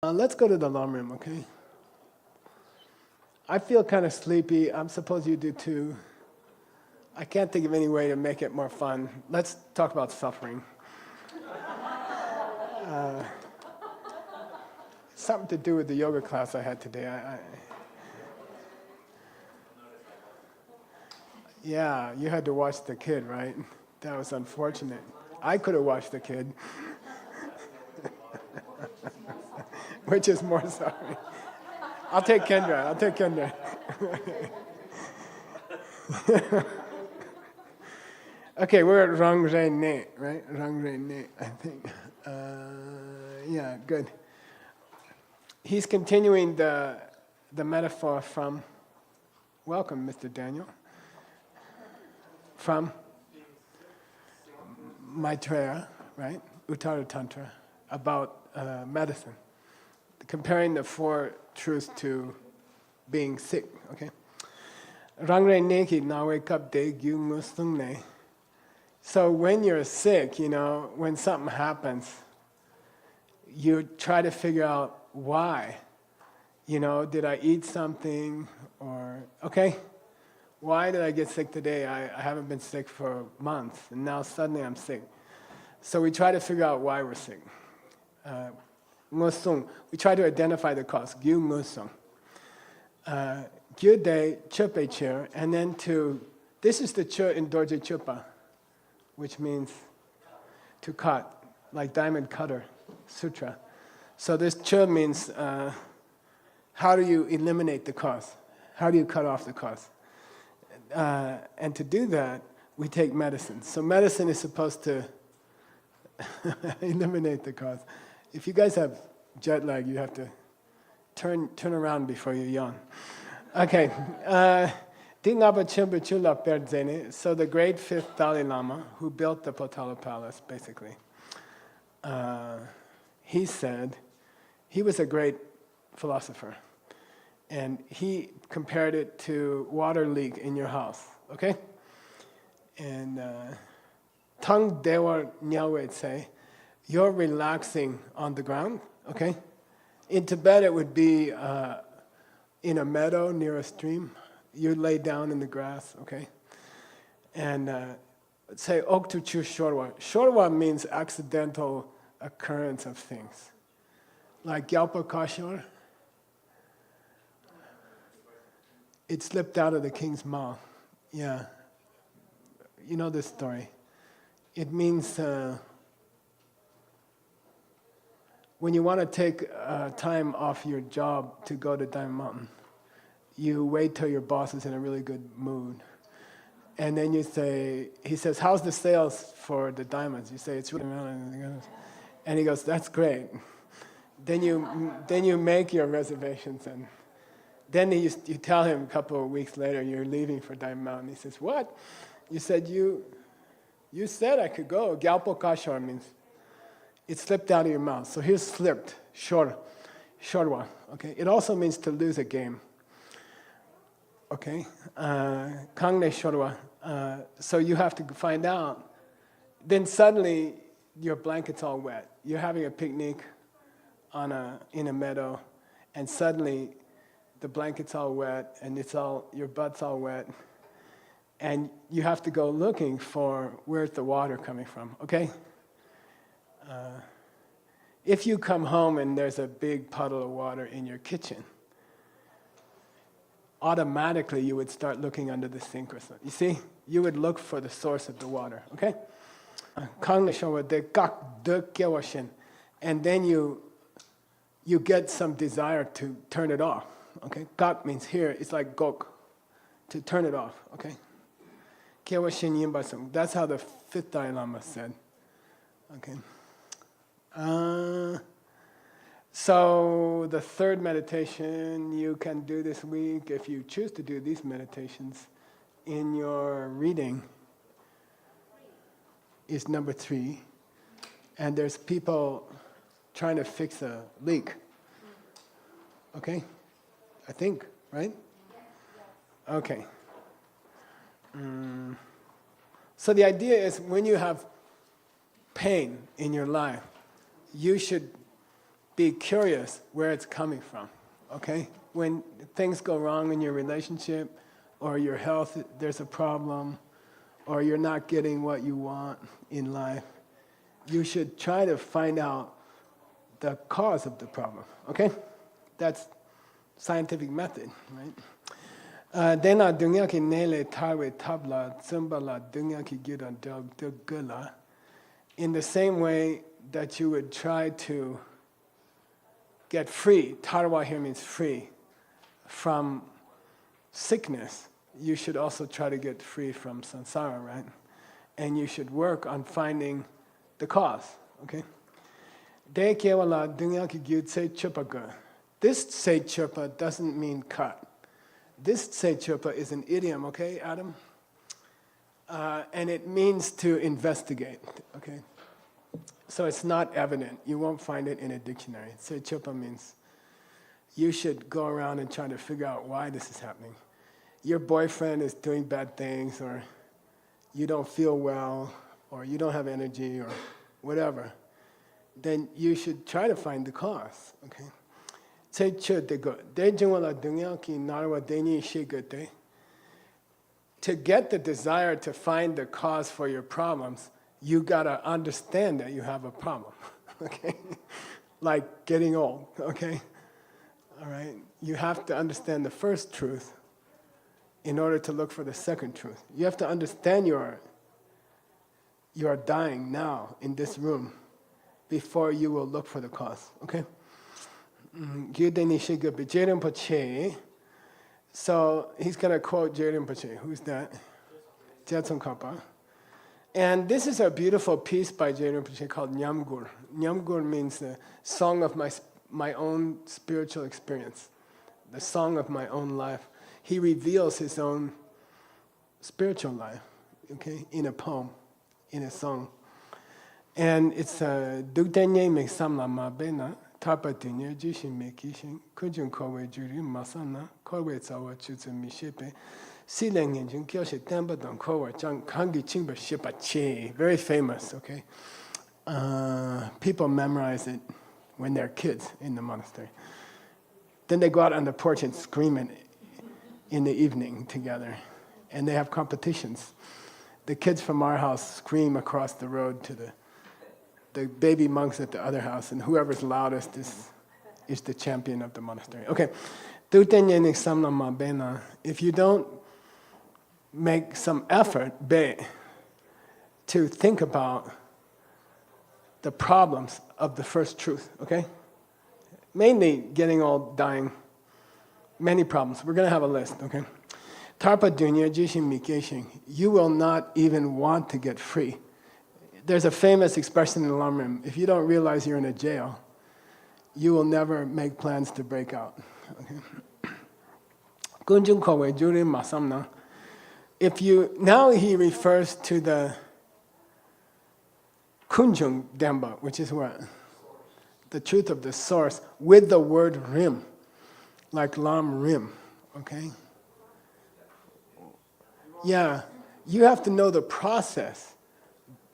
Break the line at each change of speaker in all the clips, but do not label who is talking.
Let's go to the alarm room, okay? I feel kind of sleepy. I'm supposed you do too. I can't think of any way to make it more fun. Let's talk about suffering. Something to do with the yoga class I had today. Yeah, you had to watch the kid, right? That was unfortunate. I could have watched the kid. Which is more sorry. I'll take Kendra. Okay, we're at Rang Re Ne, right? Rang Re Ne, I think. Yeah, good. He's continuing the metaphor from, welcome, Mr. Daniel, from Maitreya, right? Uttara Tantra, about medicine. Comparing the four truths to being sick, okay? Rang Re Ne Ki Na Wake Up De Gyu Musung Ne. So when you're sick, when something happens, you try to figure out why. Did I eat something? Or, okay, why did I get sick today? I haven't been sick for months, and now suddenly I'm sick. So we try to figure out why we're sick. Ngosung, we try to identify the cause. Gyu ngosung. Gyu de chupe chir, and then this is the chur in Dorje Chupa, which means to cut, like diamond cutter, sutra. So this chur means how do you eliminate the cause? How do you cut off the cause? And to do that, we take medicine. So medicine is supposed to eliminate the cause. If you guys have jet lag, you have to turn around before you yawn. Okay. So the great fifth Dalai Lama, who built the Potala Palace, basically, he said, he was a great philosopher, and he compared it to water leak in your house, okay? And Tang Dewa Nyawet say, you're relaxing on the ground, okay? In Tibet it would be in a meadow near a stream. You lay down in the grass, okay? And say, Oktu Chu Shorwa. Shorwa means accidental occurrence of things. Like Gyalpa Kashor, it slipped out of the king's mouth. Yeah. You know this story. It means when you want to take time off your job to go to Diamond Mountain, you wait till your boss is in a really good mood. And then you say, he says, how's the sales for the diamonds? You say, it's really good. And he goes, that's great. Then you make your reservations, and then you tell him a couple of weeks later you're leaving for Diamond Mountain. He says, what? You said you said I could go. Gyalpo Kashor means it slipped out of your mouth. So here's slipped, shorwa. Okay. It also means to lose a game. Okay. Kangne shorwa. So you have to find out. Then suddenly your blanket's all wet. You're having a picnic in a meadow, and suddenly the blanket's all wet, and your butt's all wet, and you have to go looking for where's the water coming from, okay? If you come home and there's a big puddle of water in your kitchen, automatically you would start looking under the sink or something. You see? You would look for the source of the water, okay? And then you get some desire to turn it off. Okay, gak means here, it's like gok, to turn it off, okay? That's how the fifth Dalai Lama said. Okay. So the third meditation you can do this week, if you choose to do these meditations in your reading, is number 3. And there's people trying to fix a leak. Okay? I think, right? Okay. So the idea is when you have pain in your life, you should be curious where it's coming from, okay? When things go wrong in your relationship or your health, there's a problem, or you're not getting what you want in life, you should try to find out the cause of the problem, okay? That's scientific method, right? Dena dunya ki nele tarwe tabla tsumbala dunya ki giran gula. In the same way that you would try to get free, tarwa here means free, from sickness, you should also try to get free from samsara, right? And you should work on finding the cause, okay? De kewala dunya ki gyud se chupaga. This se chupa doesn't mean cut. This se chupa is an idiom, okay, Adam? And it means to investigate, okay? So it's not evident. You won't find it in a dictionary. Se chupa means you should go around and try to figure out why this is happening. Your boyfriend is doing bad things, or you don't feel well, or you don't have energy, or whatever. Then you should try to find the cause, okay? To get the desire to find the cause for your problems, you gotta understand that you have a problem, okay? Like getting old, okay? All right? You have to understand the first truth in order to look for the second truth. You have to understand you are dying now in this room before you will look for the cause, okay? So he's going to quote Gyaltsen Rinpoche. Who's that? Gyaltsen Kapa. And this is a beautiful piece by Gyaltsen Rinpoche called Nyamgur. Nyamgur means the song of my own spiritual experience, the song of my own life. He reveals his own spiritual life, okay, in a poem, in a song. And it's Dukdenye Meksamla Mabena, Tapatinya, Geshe Michael, Kujun Kowe Juri, Masana, Kowe Tsawa Chutsu Mishepe, Sileng Engine, Geshe Tambadon Kowe, Chang Kangi Chingba Shipache, very famous, okay? People memorize it when they're kids in the monastery. Then they go out on the porch and scream it in the evening together. And they have competitions. The kids from our house scream across the road to the baby monks at the other house, and whoever's loudest is the champion of the monastery. Okay. If you don't make some effort to think about the problems of the first truth, okay? Mainly getting old, dying, many problems. We're going to have a list, okay? Tarpa dunya Geshe Michael, you will not even want to get free. There's a famous expression in the Lamrim: if you don't realize you're in a jail, you will never make plans to break out. Kunjung kowe juri masamna. Now he refers to the Kunjung Demba, which is what? The truth of the source, with the word rim, like Lam Rim, okay? Yeah, you have to know the process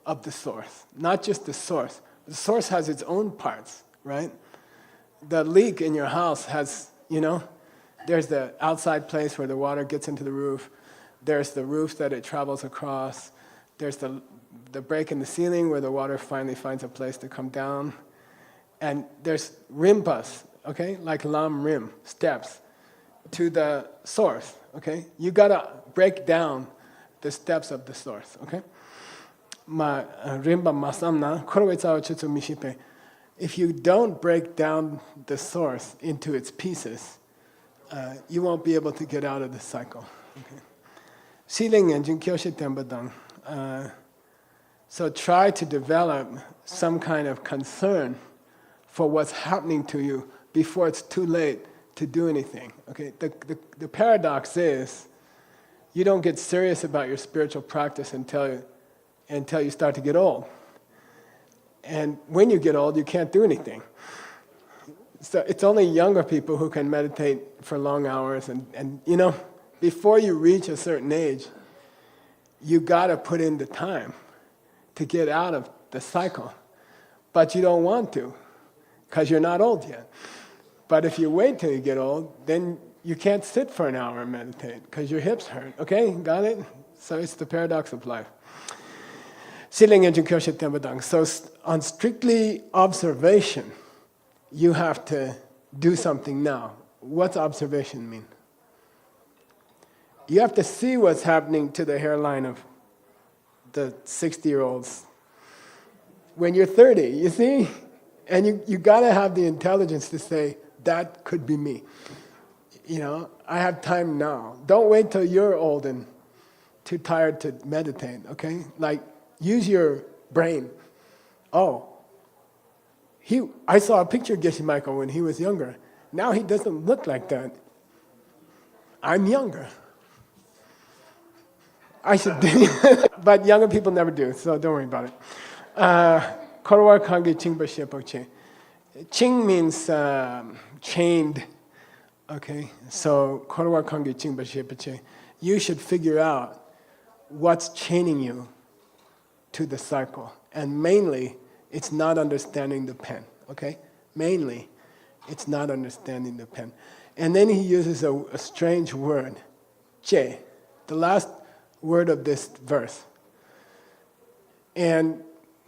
of the source, not just the source. The source has its own parts, right? The leak in your house has, there's the outside place where the water gets into the roof. There's the roof that it travels across. There's the break in the ceiling where the water finally finds a place to come down. And there's rimpas, okay, like lam rim, steps, to the source, okay? You gotta break down the steps of the source, okay? If you don't break down the source into its pieces, you won't be able to get out of the cycle. Okay? So try to develop some kind of concern for what's happening to you before it's too late to do anything. Okay? The paradox is you don't get serious about your spiritual practice until you start to get old. And when you get old, you can't do anything. So it's only younger people who can meditate for long hours. And before you reach a certain age, you gotta put in the time to get out of the cycle. But you don't want to, because you're not old yet. But if you wait till you get old, then you can't sit for an hour and meditate because your hips hurt. Okay, got it? So it's the paradox of life. So on strictly observation, you have to do something now. What's observation mean? You have to see what's happening to the hairline of the 60-year-olds when you're 30, you see? And you gotta have the intelligence to say, that could be me. You know, I have time now. Don't wait till you're old and too tired to meditate, okay? Like, use your brain. Oh, I saw a picture of Geshe Michael when he was younger. Now he doesn't look like that. I'm younger. I should do it. But younger people never do, so don't worry about it. Korwa kangi chingba shepoche. Ching means chained. Okay, so korwa kangi chingba shepoche. You should figure out what's chaining you to the cycle. And mainly, it's not understanding the pen. Okay? Mainly, it's not understanding the pen. And then he uses a strange word, che, the last word of this verse. And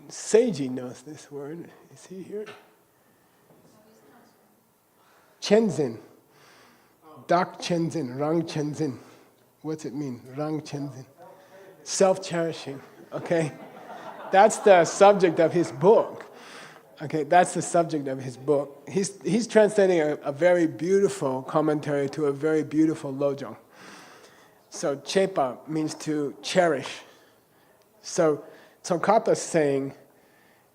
Seiji knows this word. Is he here? Chenzin. Dak Chenzin, Rang Chenzin. What's it mean? Rang Chenzin. Self-cherishing. Okay? That's the subject of his book. Okay, that's the subject of his book. He's translating a very beautiful commentary to a very beautiful lojong. So chepa means to cherish. So Tsongkhapa's saying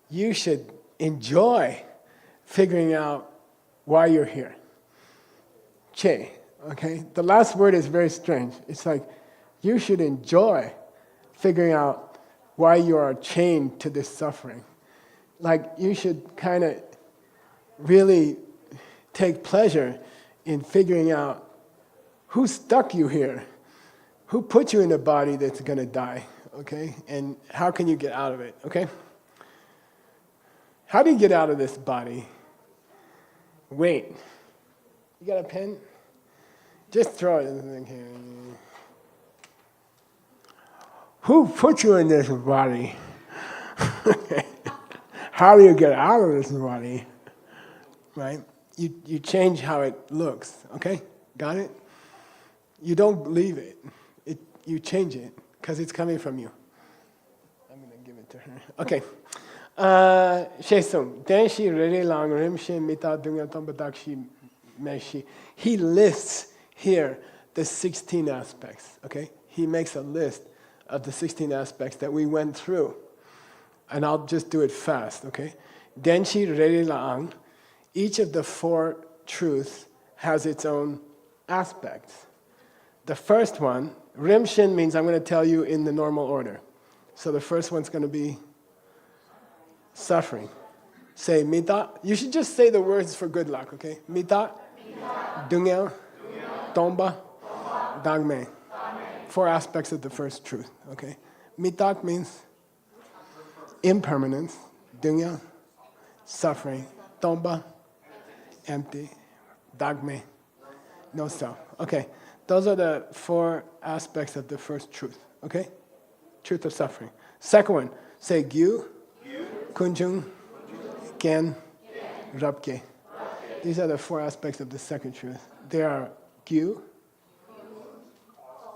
you should enjoy figuring out why you're here. Che, okay? The last word is very strange. It's like you should enjoy figuring out why you are chained to this suffering. Like you should kind of really take pleasure in figuring out who stuck you here, who put you in a body that's going to die, okay? And how can you get out of it, okay? How do you get out of this body? Wait. You got a pen? Just throw it in the thing here. Who put you in this body? Okay. How do you get out of this body? Right? You change how it looks, okay? Got it? You don't leave it. You change it, because it's coming from you. I'm going to give it to her. Okay. Shesung. Denshi Rere Lang Rimshe Mita Dunga Tombadakshi Meshi. He lists here the 16 aspects, okay? He makes a list of the 16 aspects that we went through. And I'll just do it fast, okay? Denshi Rere Lang. Each of the 4 truths has its own aspects. The first one, Rimshin, means I'm going to tell you in the normal order. So the first one's going to be suffering. Say mita. You should just say the words for good luck, okay? Mita, Dungel, Tomba, Dagme. 4 aspects of the first truth, okay? Mita means impermanence, Dungel, suffering, Tomba, empty, Dagme, no self. Okay. Those are the 4 aspects of the first truth, okay? Truth of suffering. Second one, say Gyu, Kunjung, Gen, Rabke. These are the 4 aspects of the second truth. They are Gyu,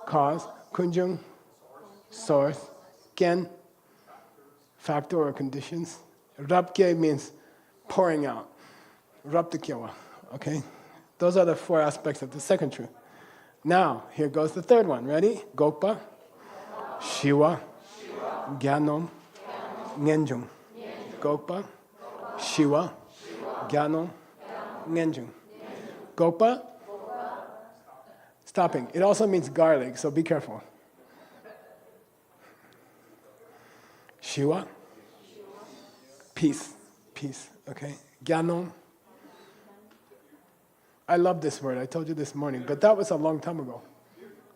cause, Kunjung, source, Gen, factor or conditions. Rabke means pouring out. Rabdekyawa, okay? Those are the 4 aspects of the second truth. Now, here goes the third one. Ready? Gokpa, Shiva, Gyanom, Ngenjung. Gokpa, Shiva, Gyanom, Ngenjung. Gokpa, stopping. It also means garlic, so be careful. Shiva, peace, peace, okay? Gyanom. I love this word, I told you this morning, but that was a long time ago.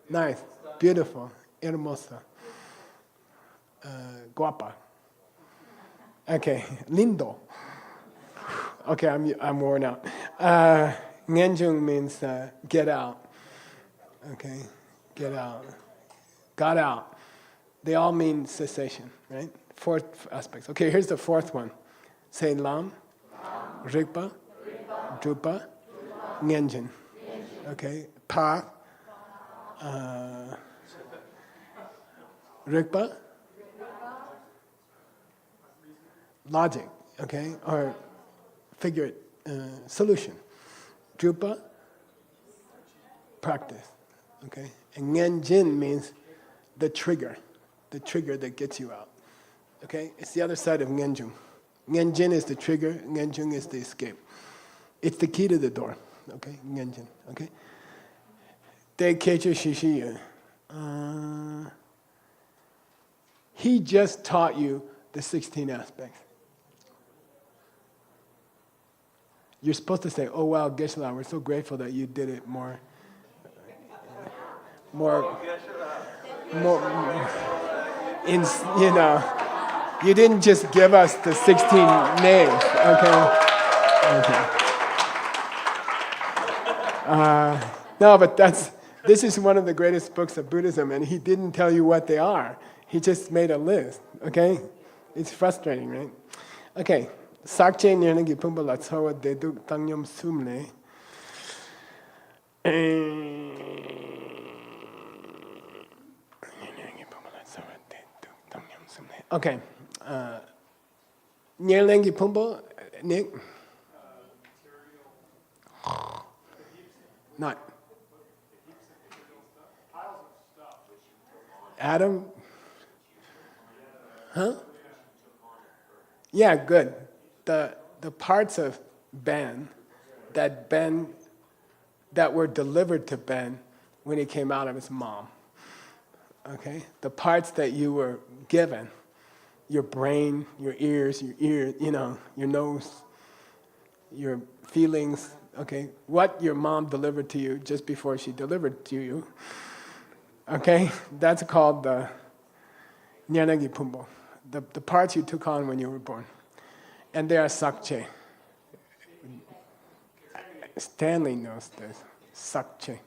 Nice, beautiful, hermosa, guapa. Okay, lindo. Okay, I'm worn out. Ngenjung means get out. Okay, get out. Got out. They all mean cessation, right? Fourth aspects. Okay, here's the fourth one. Say Lam, Rigpa, Drupa, Ngenjin. Okay, Pa, Rigpa, logic, okay, or figure solution. Drupa, practice, okay. And Ngenjin means the trigger that gets you out. Okay, it's the other side of Ngenjung. Ngenjin is the trigger, Ngenjung is the escape. It's the key to the door. Okay, Ngenjin. Okay. Te Kecho Shishiya. He just taught you the 16 aspects. You're supposed to say, "Oh wow, Geshe-la, we're so grateful that you did it more, in, you know, you didn't just give us the 16 names, okay?" No, but this is one of the greatest books of Buddhism, and he didn't tell you what they are. He just made a list, okay? It's frustrating, right? Okay. Sakche Nyanagi Pumba Latsawa Deduk Tangyam Sumle. Okay. Nyanagi Pumba, Nick? Not. Adam? Huh? Yeah, good. The parts of Ben that were delivered to Ben when he came out of his mom. Okay? The parts that you were given, your brain, your ears, you know, your nose, your feelings, okay? What your mom delivered to you just before she delivered to you. Okay? That's called the Nyanagi Pumbo. The parts you took on when you were born. And they are sakche. Stanley knows this. Sakche.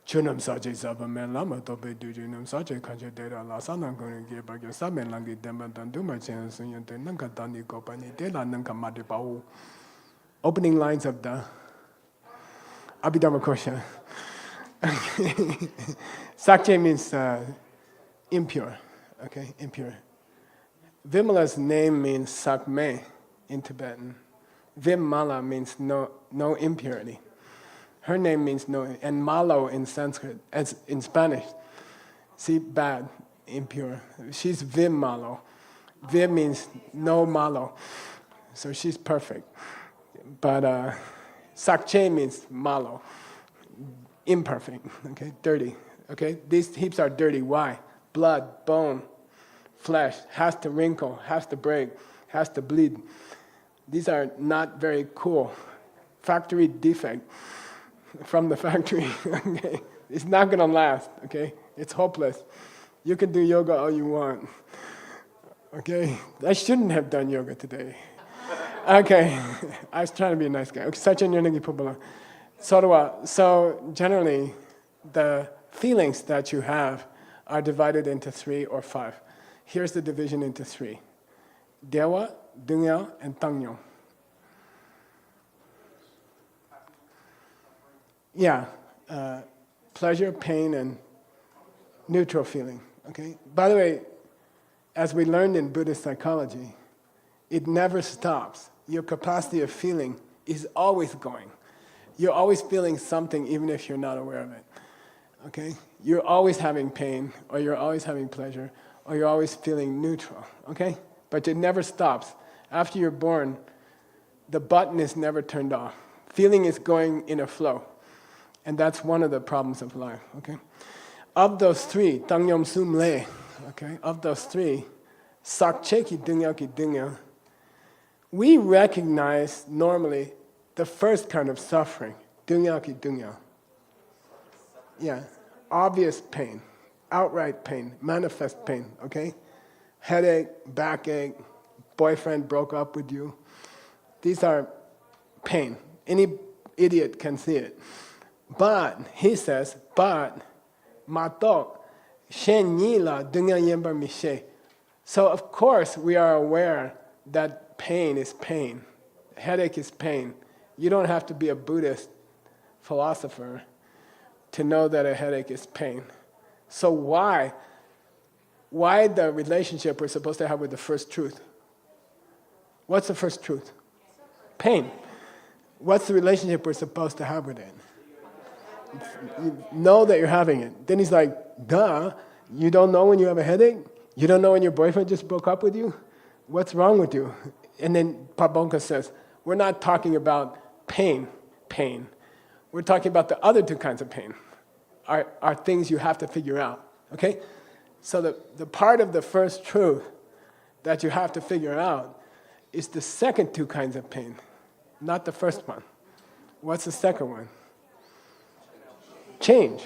Chunam sache sabamen lama tope dujunam sache kanche dera la sanam kuni gebagyo samen langi demba danduma chen sunyante nanka dani kopani dela nanka madipau. Opening lines of the Abhidhamma Kosha. Sakche means impure. Okay, impure. Vimala's name means Sakme in Tibetan. Vimala means no impurity. Her name means no, and malo in Sanskrit, as in Spanish. See, bad, impure. She's Vimalo. Vim means no malo. So she's perfect. But Sakche means malo. Imperfect, okay, dirty. Okay, these heaps are dirty. Why? Blood, bone, flesh, has to wrinkle, has to break, has to bleed. These are not very cool. Factory defect from the factory, okay? It's not gonna last, okay? It's hopeless. You can do yoga all you want, okay? I shouldn't have done yoga today. Okay, I was trying to be a nice guy. Okay, Sachin Yonagi Pupala. So generally, the feelings that you have are divided into 3 or 5. Here's the division into 3. Dewa, Dungyo, and Tangyo. Yeah, pleasure, pain, and neutral feeling, okay? By the way, as we learned in Buddhist psychology, it never stops. Your capacity of feeling is always going. You're always feeling something even if you're not aware of it, okay? You're always having pain, or you're always having pleasure, or you're always feeling neutral, okay? But it never stops. After you're born, the button is never turned off. Feeling is going in a flow. And that's one of the problems of life, okay? Of those 3, Tangyom Sum Le, okay? Of those 3, Sakcheki Dungyaki Dunya, we recognize normally the first kind of suffering, Dungyaki Dunya. Yeah, obvious pain, outright pain, manifest pain, okay? Headache, backache, boyfriend broke up with you, These are pain. Any idiot can see it. But, he says, but, matok, shen yi la dunga yemba mishe. So of course we are aware that pain is pain. Headache is pain. You don't have to be a Buddhist philosopher to know that a headache is pain. So why the relationship we're supposed to have with the first truth? What's the first truth? Pain. What's the relationship we're supposed to have with it? You know that you're having it. Then he's like, duh, you don't know when you have a headache? You don't know when your boyfriend just broke up with you? What's wrong with you? And then Pabonka says, we're not talking about pain. We're talking about the other two kinds of pain, are things you have to figure out, okay? So the part of the first truth that you have to figure out is the second two kinds of pain, not the first one. What's the second one? Change.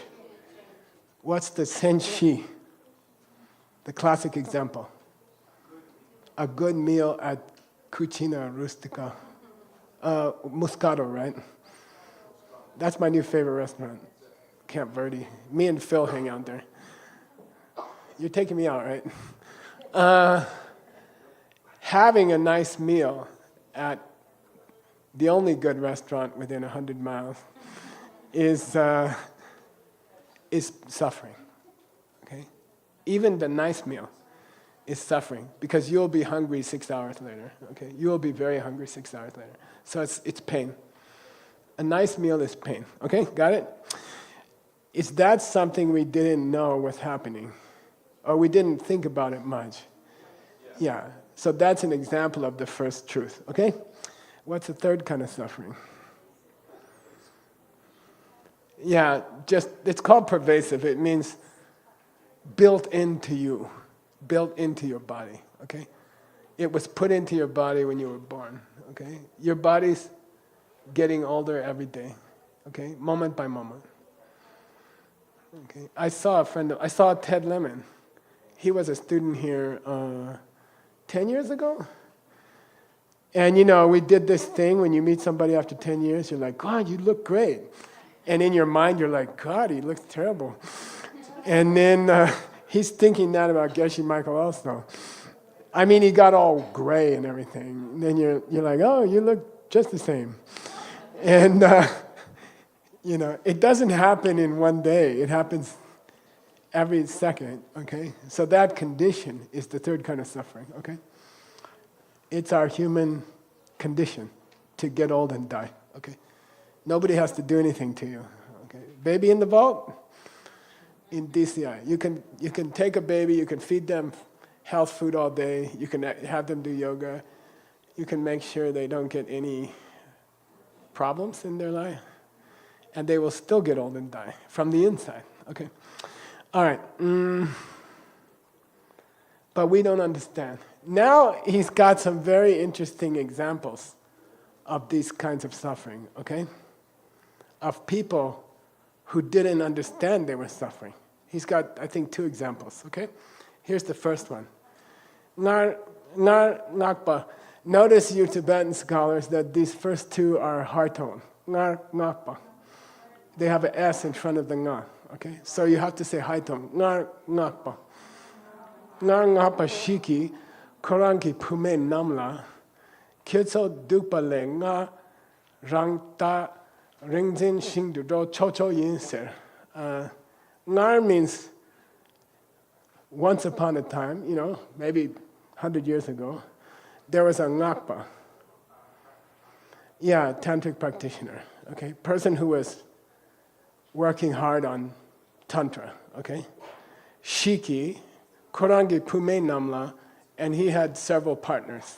What's the senshi? The classic example. A good meal at Cucina Rustica. Moscato, right? That's my new favorite restaurant, Camp Verde. Me and Phil hang out there. You're taking me out, right? Having a nice meal at the only good restaurant within 100 miles is suffering, okay? Even the nice meal is suffering because you'll be hungry 6 hours later, okay? You'll be very hungry 6 hours later. So it's pain. A nice meal is pain, okay? Got it? Is that something we didn't know was happening? Or we didn't think about it much? Yeah. So that's an example of the first truth, okay? What's the third kind of suffering? Yeah, it's called pervasive. It means built into you, built into your body, okay? It was put into your body when you were born, okay? Your body's getting older every day, okay? Moment by moment. Okay. I saw Ted Lemon. He was a student here 10 years ago. And we did this thing when you meet somebody after 10 years, you're like, God, you look great. And in your mind, you're like, God, he looks terrible. And then he's thinking that about Geshe Michael also. I mean, he got all gray and everything. And then you're like, oh, you look just the same. And, it doesn't happen in one day. It happens every second, okay? So that condition is the third kind of suffering, okay? It's our human condition to get old and die, okay? Nobody has to do anything to you, okay? Baby in the vault, in DCI. You can take a baby, you can feed them health food all day, you can have them do yoga, you can make sure they don't get any problems in their life, and they will still get old and die from the inside, okay? All right, but we don't understand. Now he's got some very interesting examples of these kinds of suffering, okay? Of people who didn't understand they were suffering. He's got, I think, 2 examples, okay? Here's the first one. Ngar Ngakpa. Notice, you Tibetan scholars, that these first 2 are hard tone. Ngar Ngakpa. They have an S in front of the Nga, okay? So you have to say high tone. Ngar Ngakpa. Ngar Ngakpa Shiki, Koranki Pume Namla, Kyotso Dukpale Nga Rangta Ringzin Shingdudo Chocho Yinser. Ngar means once upon a time, maybe 100 years ago, there was a Ngakpa. Yeah, tantric practitioner, okay? Person who was working hard on tantra, okay? Shiki, Korangi Pume Namla, and he had several partners,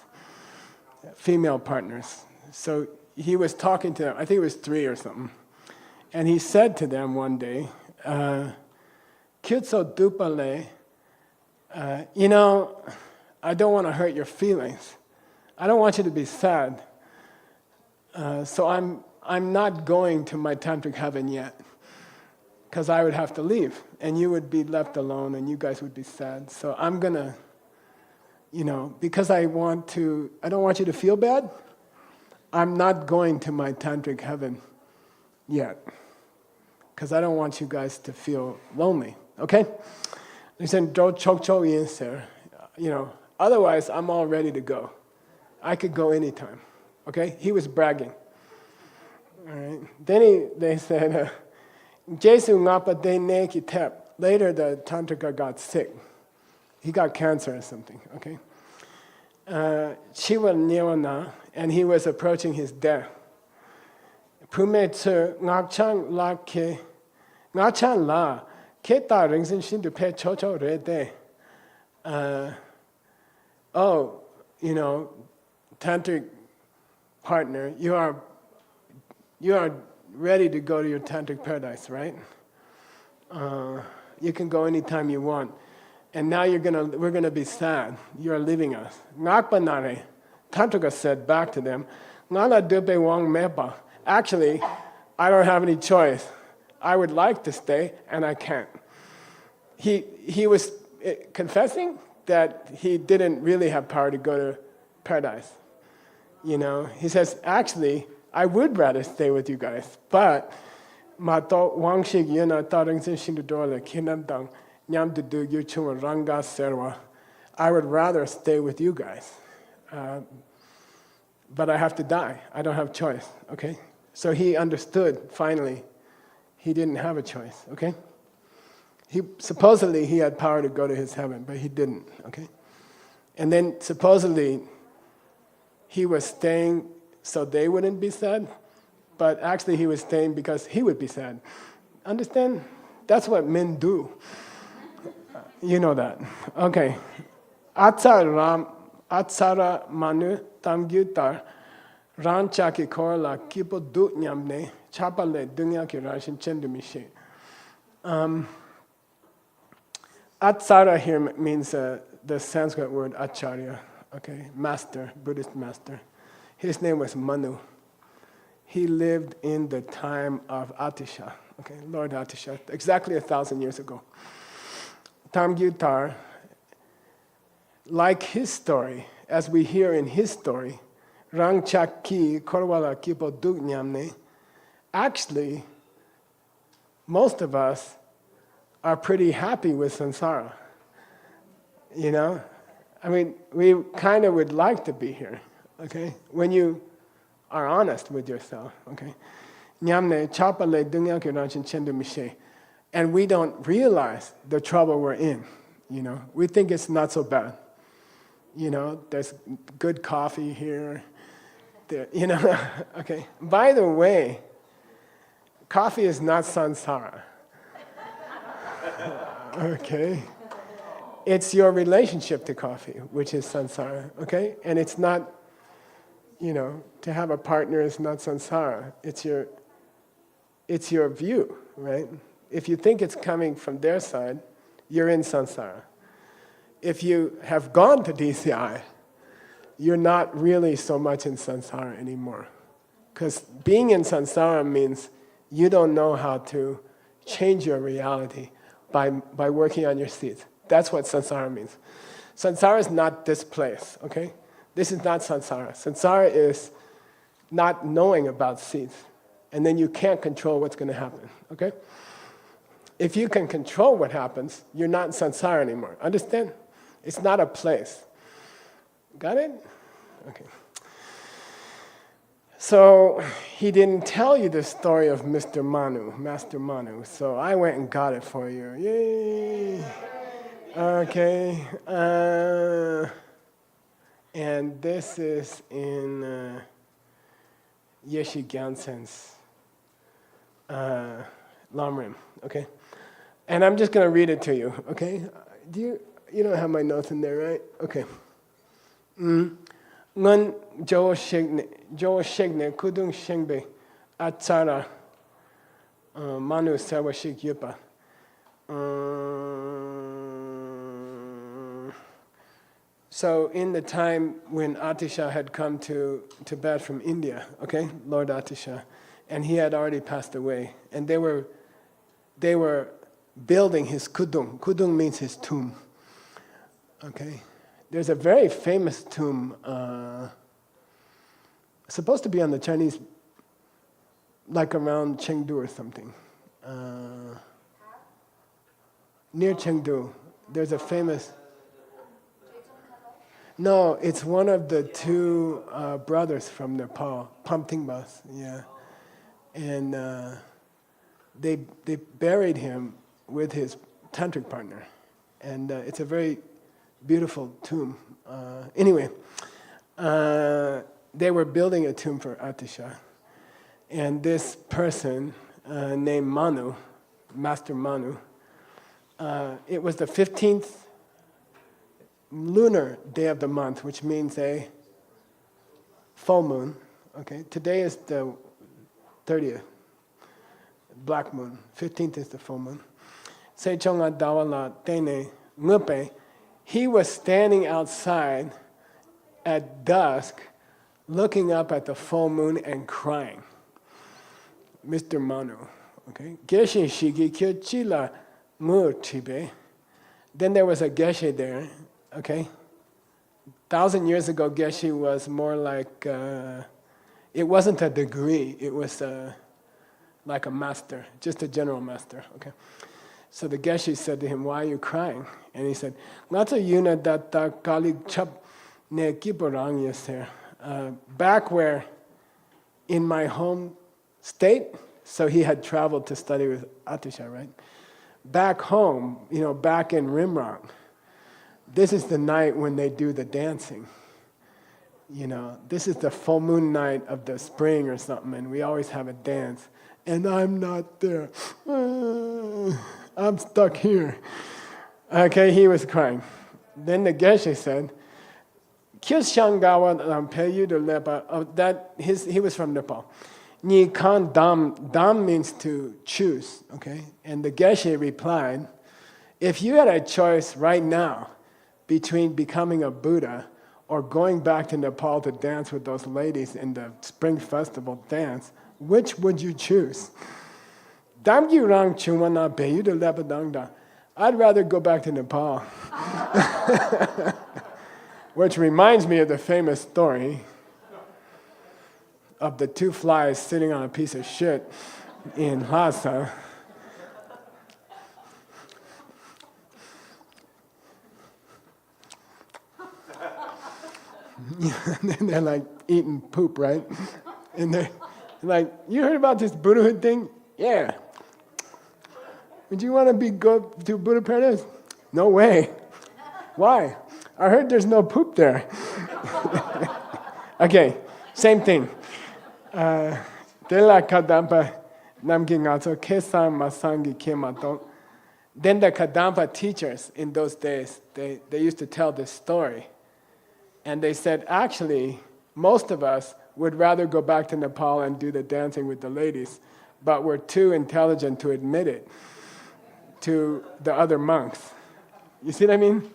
female partners. So he was talking to them, I think it was 3 or something, and he said to them one day, Kyutso Dupale, I don't want to hurt your feelings. I don't want you to be sad. So I'm not going to my tantric heaven yet, because I would have to leave, and you would be left alone, and you guys would be sad. So I'm gonna, because I don't want you to feel bad, I'm not going to my tantric heaven yet, because I don't want you guys to feel lonely, okay? Listen, don't choke in, sir. Otherwise I'm all ready to go. I could go anytime, okay? He was bragging. All right. Then they said, Jesu ngapa de ne ki tep. Later the tantrika got sick. He got cancer or something, okay? Chiwa Nirvana, and he was approaching his death. Pume tsu ngakchang la ke, ngakchang la, ke ta ringsin shin tu pe cho cho re de. Tantric partner, you are ready to go to your tantric paradise, right? You can go anytime you want. And now we're gonna be sad. You're leaving us. Ngakpanare, Tantrika said back to them, Ngala dupe wang mepa. Actually, I don't have any choice. I would like to stay, and I can't. He was confessing that he didn't really have power to go to paradise. He says, actually, I would rather stay with you guys, but ma to wang shik yena taring sin shin dole kinandang nyam to do you chuma ranga serwa. I would rather stay with you guys, but I have to die. I don't have choice. Okay, so he understood finally. He didn't have a choice. Okay, supposedly he had power to go to his heaven, but he didn't. Okay, and then supposedly he was staying so they wouldn't be sad, but actually he was staying because he would be sad. Understand? That's what men do. You know that. Okay. Atsara manu tamgyutar ranchaki korla kipo dut nyamne chapale dunya ki rashin chendumishe. Atsara here means the Sanskrit word acharya. Okay, master, Buddhist master. His name was Manu. He lived in the time of Atisha, okay, Lord Atisha, exactly 1,000 years ago. Tamgyutar, like his story, as we hear in his story, Rangchaki Korwala Kipo Dugnyamne, actually, most of us are pretty happy with samsara. I mean, we kind of would like to be here, okay? When you are honest with yourself, okay? Nyamne chapale dungyake ranchin chendu mishe. And we don't realize the trouble we're in, We think it's not so bad. There's good coffee here, okay? By the way, coffee is not samsara. Okay? It's your relationship to coffee, which is samsara, okay? And it's not, to have a partner is not samsara. It's your view, right? If you think it's coming from their side, you're in samsara. If you have gone to DCI, you're not really so much in samsara anymore. Because being in samsara means you don't know how to change your reality by working on your seeds. That's what samsara means. Samsara is not this place, okay? This is not samsara. Samsara is not knowing about seeds. And then you can't control what's going to happen, okay? If you can control what happens, you're not in samsara anymore. Understand? It's not a place. Got it? Okay. So he didn't tell you the story of Master Manu. So I went and got it for you. Yay! Okay. And this is in Geshe Gyaltsen's Lamrim. Okay. And I'm just going to read it to you. Okay. You don't have my notes in there, right? Okay. Ngun jo shegne kudung shengbe atsara manu sawa shik yupa. So in the time when Atisha had come to Tibet from India, okay, Lord Atisha, and he had already passed away, and they were building his kudung. Kudung means his tomb. Okay, there's a very famous tomb supposed to be on the Chinese, like around Chengdu or something. Near Chengdu, there's a famous... No, it's one of the two brothers from Nepal, Pamtingbas, yeah. And they buried him with his tantric partner. And it's a very beautiful tomb. Anyway, they were building a tomb for Atisha. And this person named Manu, Master Manu, it was the 15th lunar day of the month, which means a full moon. Okay, today is the 30th, black moon. 15th is the full moon. He was standing outside at dusk, looking up at the full moon and crying. Mr. Manu. Okay, Geshe shigi kyo chila mu chibe. Then there was a Geshe there. Okay, 1,000 years ago, Geshe was more like, it wasn't a degree, it was like a master, just a general master, okay? So the Geshe said to him, why are you crying? And he said, back where, in my home state, so he had traveled to study with Atisha, right? Back home, back in Rimrock, this is the night when they do the dancing. This is the full moon night of the spring or something, and we always have a dance. And I'm not there. I'm stuck here. Okay, he was crying. Then the Geshe said, he was from Nepal. Ni kan dam, dam means to choose, okay? And the Geshe replied, if you had a choice right now between becoming a Buddha or going back to Nepal to dance with those ladies in the Spring Festival dance, which would you choose? I'd rather go back to Nepal. Which reminds me of the famous story of the two flies sitting on a piece of shit in Lhasa. And then they're like eating poop, right? And they're like, you heard about this Buddhahood thing? Yeah. Would you want to go to Buddha paradise? No way. Why? I heard there's no poop there. Okay, same thing. Then the Kadampa teachers in those days, they used to tell this story. And they said, actually, most of us would rather go back to Nepal and do the dancing with the ladies, but we're too intelligent to admit it to the other monks. You see what I mean?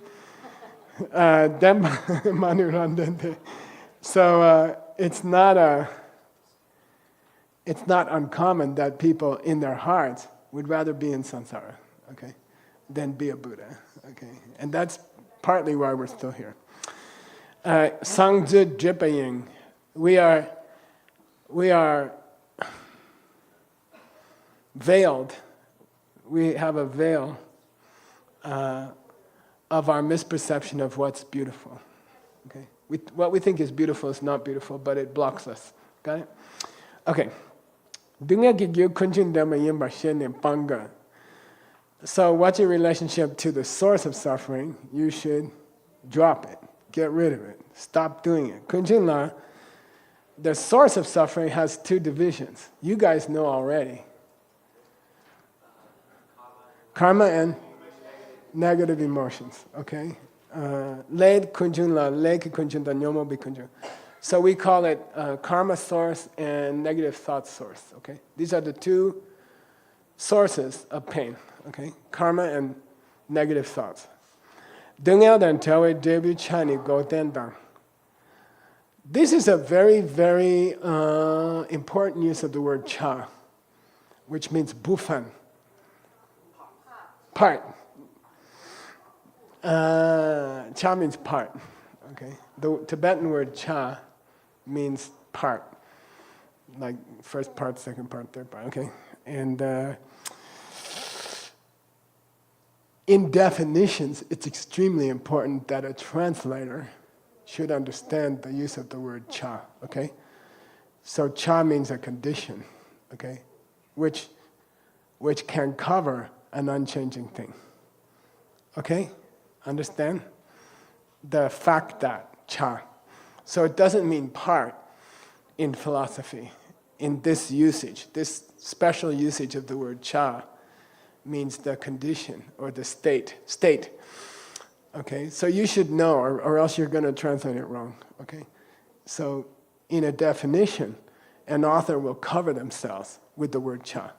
So it's not uncommon that people in their hearts would rather be in samsara, okay, than be a Buddha, okay? And that's partly why we're still here. Sangzu Dripaying, we are veiled. We have a veil of our misperception of what's beautiful. Okay, what we think is beautiful is not beautiful, but it blocks us. Got it? Okay. So what's your relationship to the source of suffering? You should drop it. Get rid of it. Stop doing it. Kunjinla, the source of suffering has two divisions. You guys know already. Karma and negative emotions, okay? Led kunjunla, leke kunjunta, nyomo bi kunjun. So we call it karma source and negative thought source, okay? These are the two sources of pain, okay? Karma and negative thoughts. This is a very, very important use of the word cha, which means bufan, part. Cha means part, okay? The Tibetan word cha means part, like first part, second part, third part, okay? And in definitions, it's extremely important that a translator should understand the use of the word cha, okay? So cha means a condition, okay? Which can cover an unchanging thing. Okay? Understand? The fact that, cha. So it doesn't mean part in philosophy. In this usage, this special usage of the word cha means the condition or the state. Okay? So you should know, or else you're going to translate it wrong. Okay? So in a definition, an author will cover themselves with the word cha,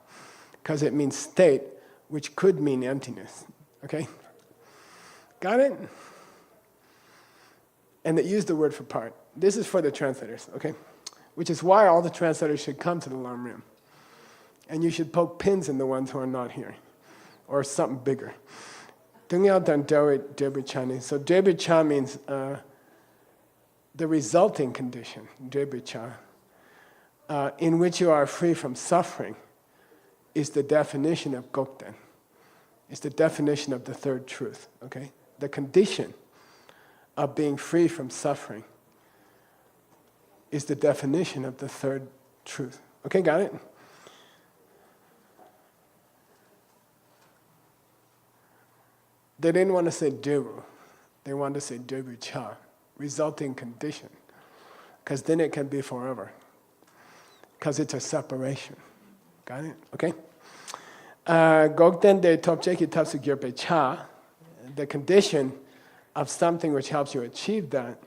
because it means state, which could mean emptiness. Okay? Got it? And they use the word for part. This is for the translators, okay? Which is why all the translators should come to the Lamrim. And you should poke pins in the ones who are not here, or something bigger. So Debi-cha means the resulting condition, Debi-cha, in which you are free from suffering, is the definition of Gokten. It's the definition of the third truth, okay? The condition of being free from suffering is the definition of the third truth. Okay, got it? They didn't want to say Debu. They wanted to say Debu-cha, resulting condition. Because then it can be forever. Because it's a separation. Got it? Okay? Gokten de topcheki tapsu gyurpe cha, the condition of something which helps you achieve that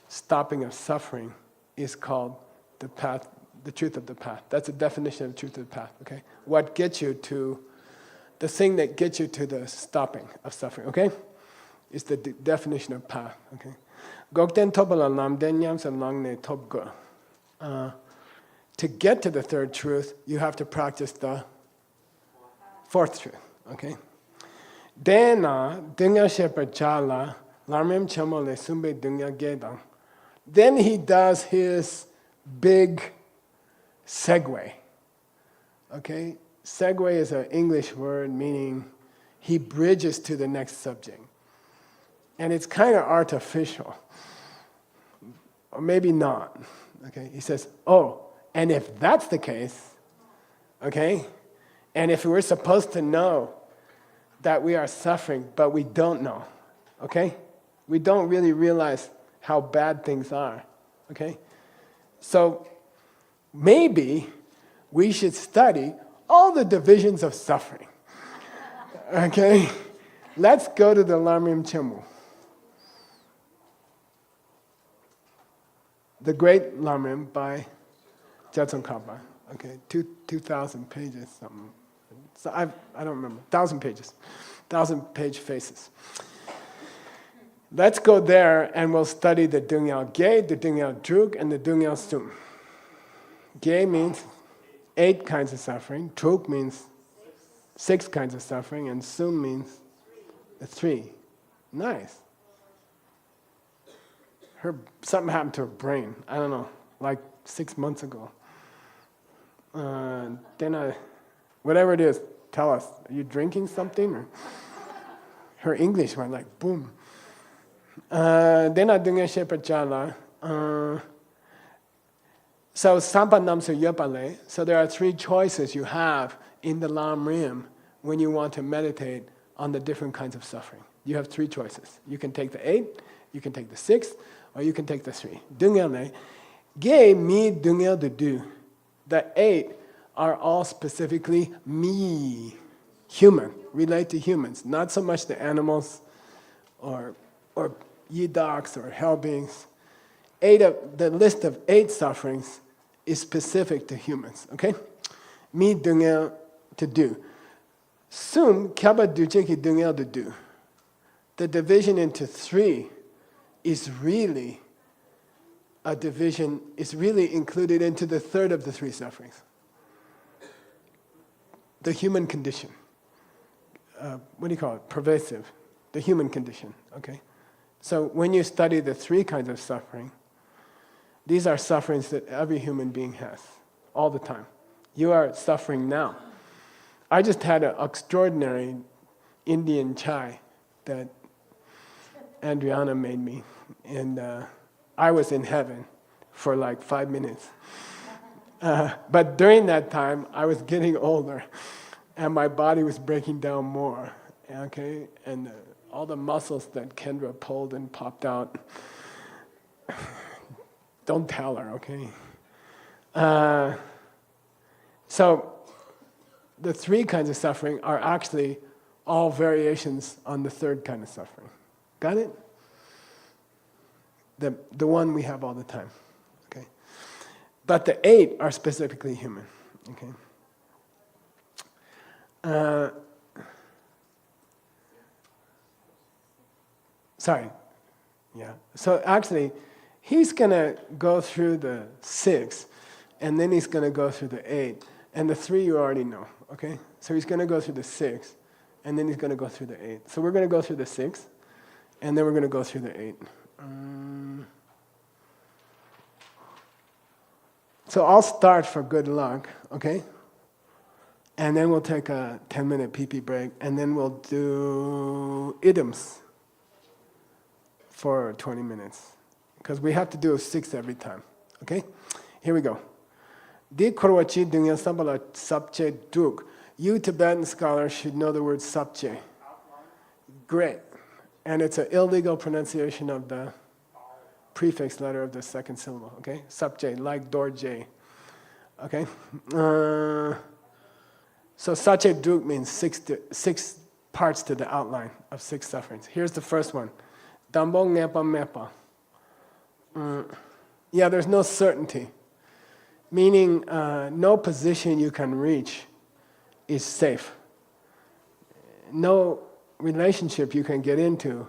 stopping of suffering is called the path, the truth of the path. That's a definition of the truth of the path, okay? What gets you to, the thing that gets you to the stopping of suffering, okay? Is the definition of path, okay? Gokten topala namden nyamsa langne topgo. To get to the third truth, you have to practice the fourth truth, okay? Dena dunya shepa chala larmem chamole sumbe dunya gedang. Then he does his big segue. Okay? Segue is an English word meaning he bridges to the next subject. And it's kind of artificial. Or maybe not. Okay? He says, oh, and if that's the case, okay? And if we're supposed to know that we are suffering, but we don't know, okay? We don't really realize how bad things are, okay? So maybe we should study all the divisions of suffering, okay? Let's go to the Lamrim Chemu. The Great Lamrim by Jetsun Kappa, okay? 2,000 pages, something. So I don't remember, 1,000 pages, 1,000-page faces. Let's go there and we'll study the Dungyal Ge, the Dungyal Druk, and the Dungyal Sum. Ge means 8 kinds of suffering, Druk means 6 kinds of suffering, and Sum means 3. Nice. Something happened to her brain, I don't know, like 6 months ago. Whatever it is, tell us, are you drinking something? Or her English went like boom. So Sampanamsu Yopale, so there are 3 choices you have in the Lamrim when you want to meditate on the different kinds of suffering. You have 3 choices. You can take the 8, you can take the 6, or you can take the 3. Dungyal Ge mi dungyal de du. The 8 are all specifically me, human, relate to humans, not so much the animals or yidoks or hell beings. The list of 8 sufferings is specific to humans, okay? Mi dungel to do. Sum kyaba ducheki dungel to do. The division into 3 is really a division, is really included into the third of the 3 sufferings. The human condition. What do you call it? Pervasive. The human condition, okay? So when you study the 3 kinds of suffering, These are sufferings that every human being has, all the time. You are suffering now. I just had an extraordinary Indian chai that Adriana made me, and I was in heaven for like 5 minutes. But during that time, I was getting older, and my body was breaking down more, okay? And all the muscles that Kendra pulled and popped out, don't tell her, okay? So the 3 kinds of suffering are actually all variations on the 3rd kind of suffering. Got it? The one we have all the time, okay? But the 8 are specifically human, okay? So actually, he's going to go through the 6, and then he's going to go through the 8, and the 3 you already know, okay? So he's going to go through the 6, and then he's going to go through the 8. So we're going to go through the 6, and then we're going to go through the 8. So I'll start for good luck, okay? And then we'll take a 10-minute pee-pee break, and then we'll do idioms for 20 minutes. Because we have to do 6 every time, okay? Here we go. Di korwachi dunya sambala sabche duk. You Tibetan scholars should know the word sabche. Great. And it's an illegal pronunciation of the prefix letter of the 2nd syllable, okay? Sabche, like dorje, okay? So sache duk means 6 parts to the outline of 6 sufferings. Here's the first one. Dambo ngepa mepa. Yeah, there's no certainty. Meaning no position you can reach is safe. No relationship you can get into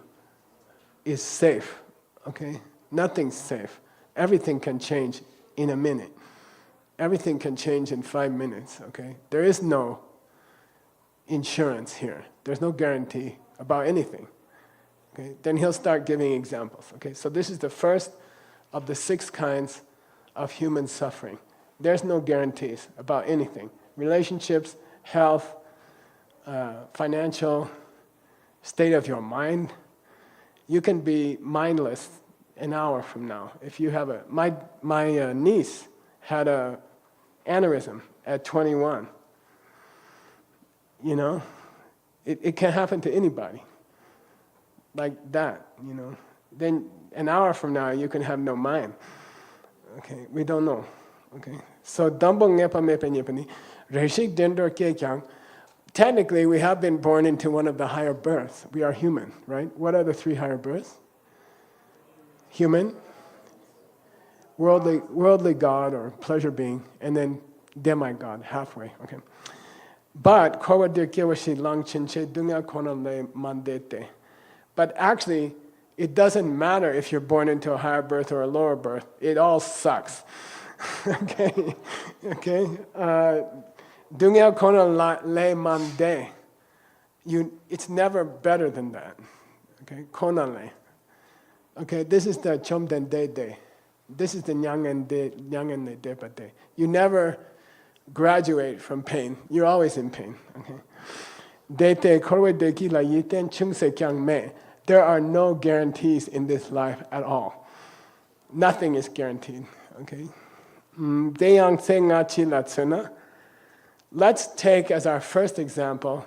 is safe, okay? Nothing's safe. Everything can change in a minute. Everything can change in 5 minutes, okay? There is no insurance here. There's no guarantee about anything, okay? Then he'll start giving examples, okay? So this is the first of the 6 kinds of human suffering. There's no guarantees about anything. Relationships, health, financial, state of your mind. You can be mindless an hour from now. If you have my niece had a aneurysm at 21. You know, it can happen to anybody. Like that, you know. Then an hour from now you can have no mind. Okay, we don't know. Okay, so dambong ngepa mepa nyepani, reshik dendor kekyang. Technically, we have been born into one of the higher births. We are human, right? What are the 3 higher births? Human, worldly God or pleasure being, and then demigod, halfway. Okay. But but actually, it doesn't matter if you're born into a higher birth or a lower birth. It all sucks. Okay, okay. Dunya kona le mande. It's never better than that. Okay, kona le. Okay, this is the chomden de. This is the nyangen ne de pate. You never graduate from pain. You're always in pain. Okay. Dete korwe deki la yiten chungse kyang me. There are no guarantees in this life at all. Nothing is guaranteed. Okay. Deyang se ngachi latsuna. Let's take as our first example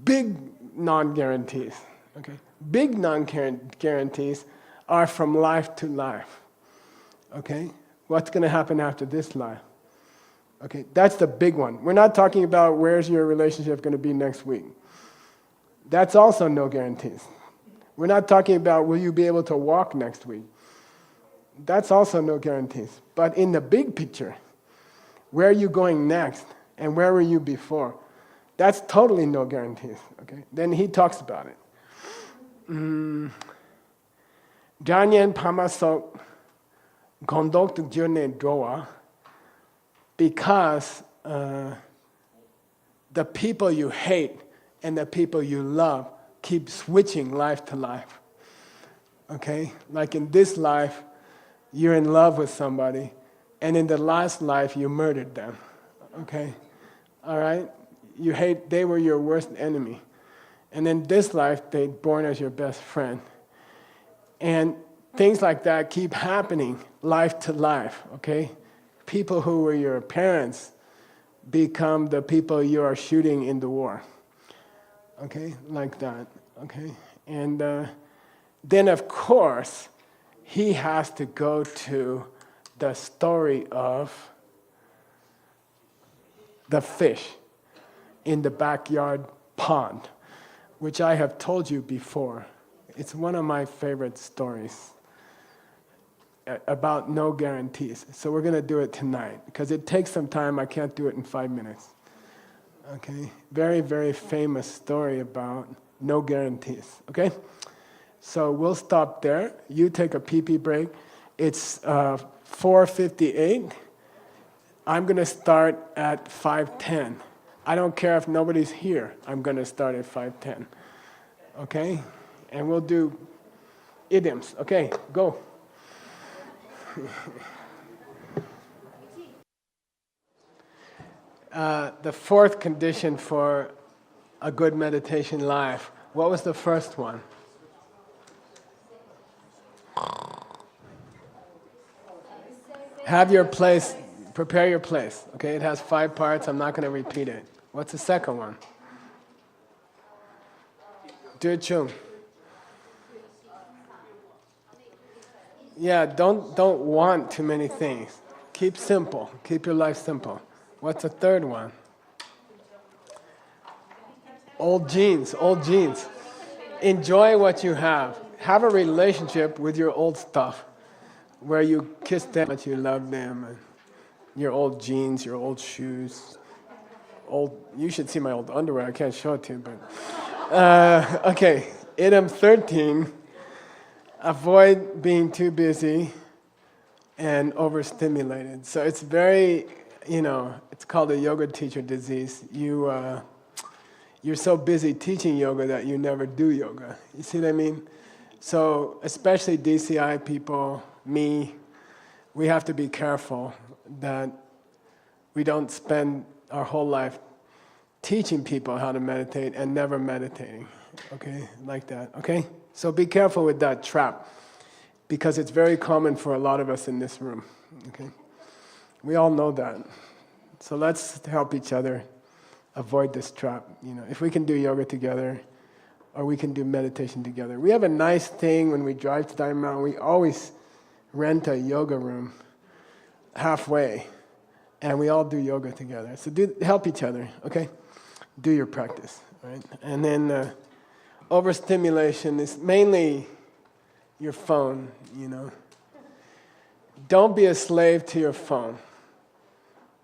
big non-guarantees. Okay, big non-guarantees are from life to life. Okay, what's going to happen after this life? Okay, that's the big one. We're not talking about where's your relationship going to be next week. That's also no guarantees. We're not talking about will you be able to walk next week. That's also no guarantees. But in the big picture, where are you going next? And where were you before? That's totally no guarantees. Okay. Then he talks about it. Janyen pamasok gondok tu june droa, because the people you hate and the people you love keep switching life to life. Okay? Like in this life, you're in love with somebody, and in the last life you murdered them. Okay? All right? You hate, they were your worst enemy. And in this life, they're born as your best friend. And things like that keep happening life to life, okay? People who were your parents become the people you are shooting in the war. Okay? Like that, okay? And then, of course, he has to go to the story of the fish in the backyard pond, which I have told you before. It's one of my favorite stories about no guarantees. So we're going to do it tonight, because it takes some time. I can't do it in 5 minutes. Okay? Very, very famous story about no guarantees. Okay? So we'll stop there. You take a pee-pee break. It's 4:58. I'm going to start at 5:10. I don't care if nobody's here. I'm going to start at 5:10. Okay? And we'll do idioms. Okay, go. The fourth condition for a good meditation life. What was the first one? Have your place, prepare your place. Okay, it has 5 parts. I'm not going to repeat it. What's the second one? Do it, Chung. Yeah, don't want too many things. Keep simple. Keep your life simple. What's the third one? Old jeans, old jeans. Enjoy what you have. Have a relationship with your old stuff, where you kiss them but you love them. And your old jeans, your old shoes. You should see my old underwear. I can't show it to you, but okay. Item 13. Avoid being too busy and overstimulated. So it's very, it's called a yoga teacher disease. You're so busy teaching yoga that you never do yoga. You see what I mean? So especially DCI people, me, we have to be careful that we don't spend our whole life teaching people how to meditate and never meditating. Okay, like that, okay? So be careful with that trap, because it's very common for a lot of us in this room, okay? We all know that. So let's help each other avoid this trap. If we can do yoga together, or we can do meditation together. We have a nice thing when we drive to Diamond Mountain. We always rent a yoga room halfway, and we all do yoga together. So help each other, okay? Do your practice, right? And then overstimulation is mainly your phone, Don't be a slave to your phone.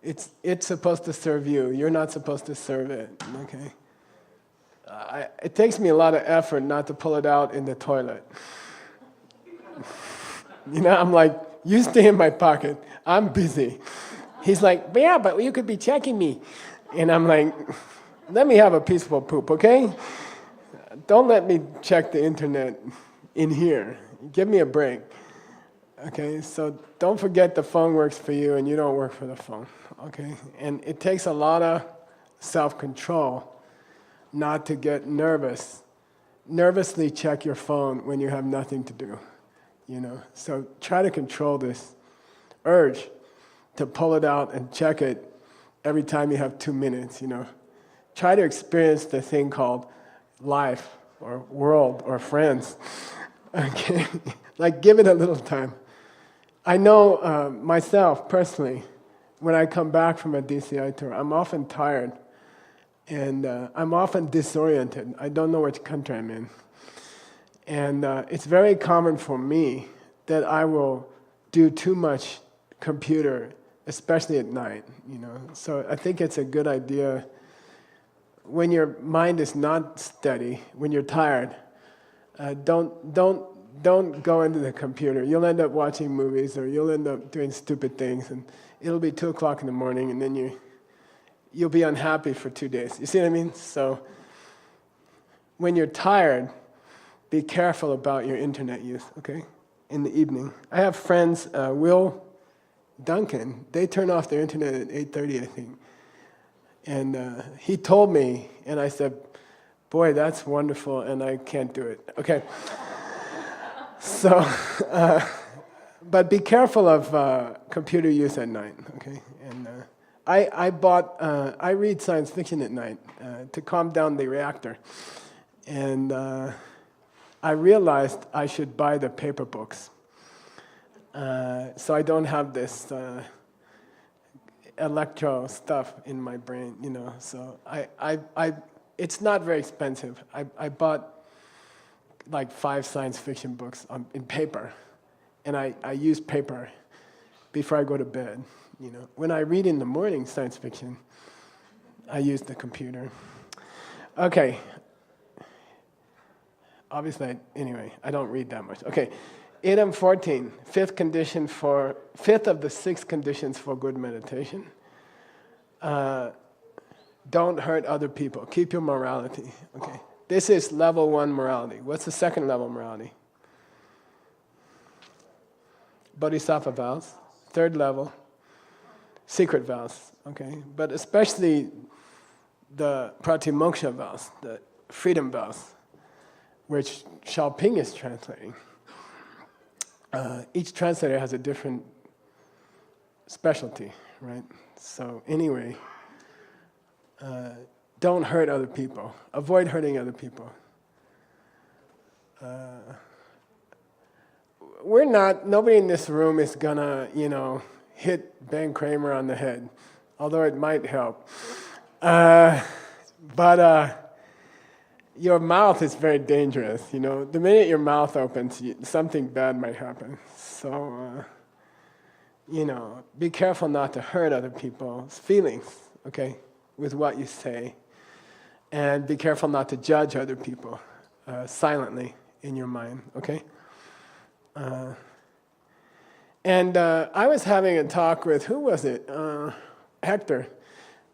It's supposed to serve you. You're not supposed to serve it, okay? It takes me a lot of effort not to pull it out in the toilet. I'm like, you stay in my pocket. I'm busy. He's like, yeah, but you could be checking me. And I'm like, let me have a peaceful poop, okay? Don't let me check the internet in here. Give me a break. Okay, so don't forget the phone works for you and you don't work for the phone. Okay, and it takes a lot of self-control not to get nervous. Nervously check your phone when you have nothing to do. So try to control this urge to pull it out and check it every time you have 2 minutes. Try to experience the thing called life or world or friends. Okay, like give it a little time. I know myself personally, when I come back from a DCI tour, I'm often tired and I'm often disoriented. I don't know which country I'm in. And it's very common for me that I will do too much computer, especially at night. So I think it's a good idea when your mind is not steady, when you're tired, don't go into the computer. You'll end up watching movies, or you'll end up doing stupid things, and it'll be 2 o'clock in the morning, and then you'll be unhappy for 2 days. You see what I mean? So when you're tired, be careful about your internet use, okay? in the evening. I have friends, Will, Duncan, they turn off their internet at 8:30, I think. And he told me, and I said, boy, that's wonderful, and I can't do it. Okay. So, but be careful of computer use at night, okay? And I read science fiction at night to calm down the reactor. And I realized I should buy the paper books. So I don't have this electro stuff in my brain, you know. So it's not very expensive. I bought like 5 science fiction books in paper, and I use paper before I go to bed, you know. When I read in the morning science fiction, I use the computer. Okay. Obviously, anyway, I don't read that much. Okay. Item 14, fifth of the 6 conditions for good meditation. Don't hurt other people. Keep your morality. Okay. This is level 1 morality. What's the second level morality? Bodhisattva vows. Third level, secret vows. Okay. But especially the pratimoksha vows, the freedom vows, which Xiaoping is translating. Each translator has a different specialty, right? So anyway, don't hurt other people. Avoid hurting other people. Nobody in this room is gonna, you know, hit Ben Kramer on the head, although it might help. But your mouth is very dangerous, you know. The minute your mouth opens, something bad might happen. So, you know, be careful not to hurt other people's feelings, okay, with what you say. And be careful not to judge other people silently in your mind, okay? I was having a talk with, who was it? Hector.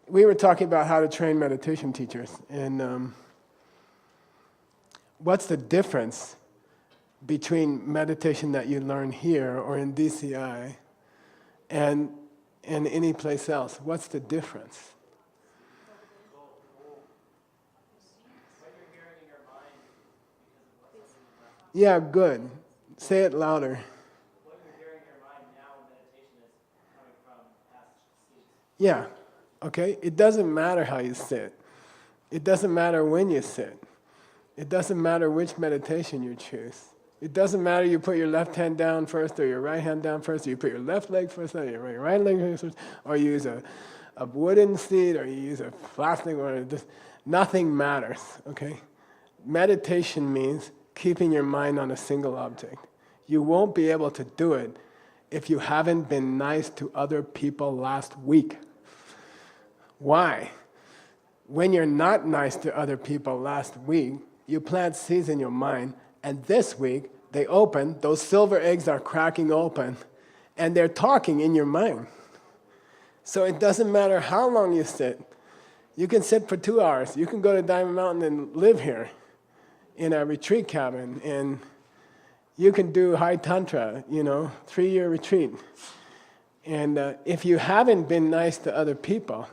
We were talking about how to train meditation teachers. And what's the difference between meditation that you learn here or in DCI and any place else? What's the difference? Yeah, good. Say it louder. What you're hearing in your mind now in meditation is coming from past states. Yeah, okay. It doesn't matter how you sit. It doesn't matter when you sit. It doesn't matter which meditation you choose. It doesn't matter you put your left hand down first or your right hand down first, or you put your left leg first or your right leg first, or you use a wooden seat, or you use a plastic, or just, nothing matters, okay? Meditation means keeping your mind on a single object. You won't be able to do it if you haven't been nice to other people last week. Why? When you're not nice to other people last week, you plant seeds in your mind, and this week they open, those silver eggs are cracking open, and they're talking in your mind. So it doesn't matter how long you sit. You can sit for 2 hours. You can go to Diamond Mountain and live here in a retreat cabin, and you can do high tantra, you know, 3-year retreat. And if you haven't been nice to other people,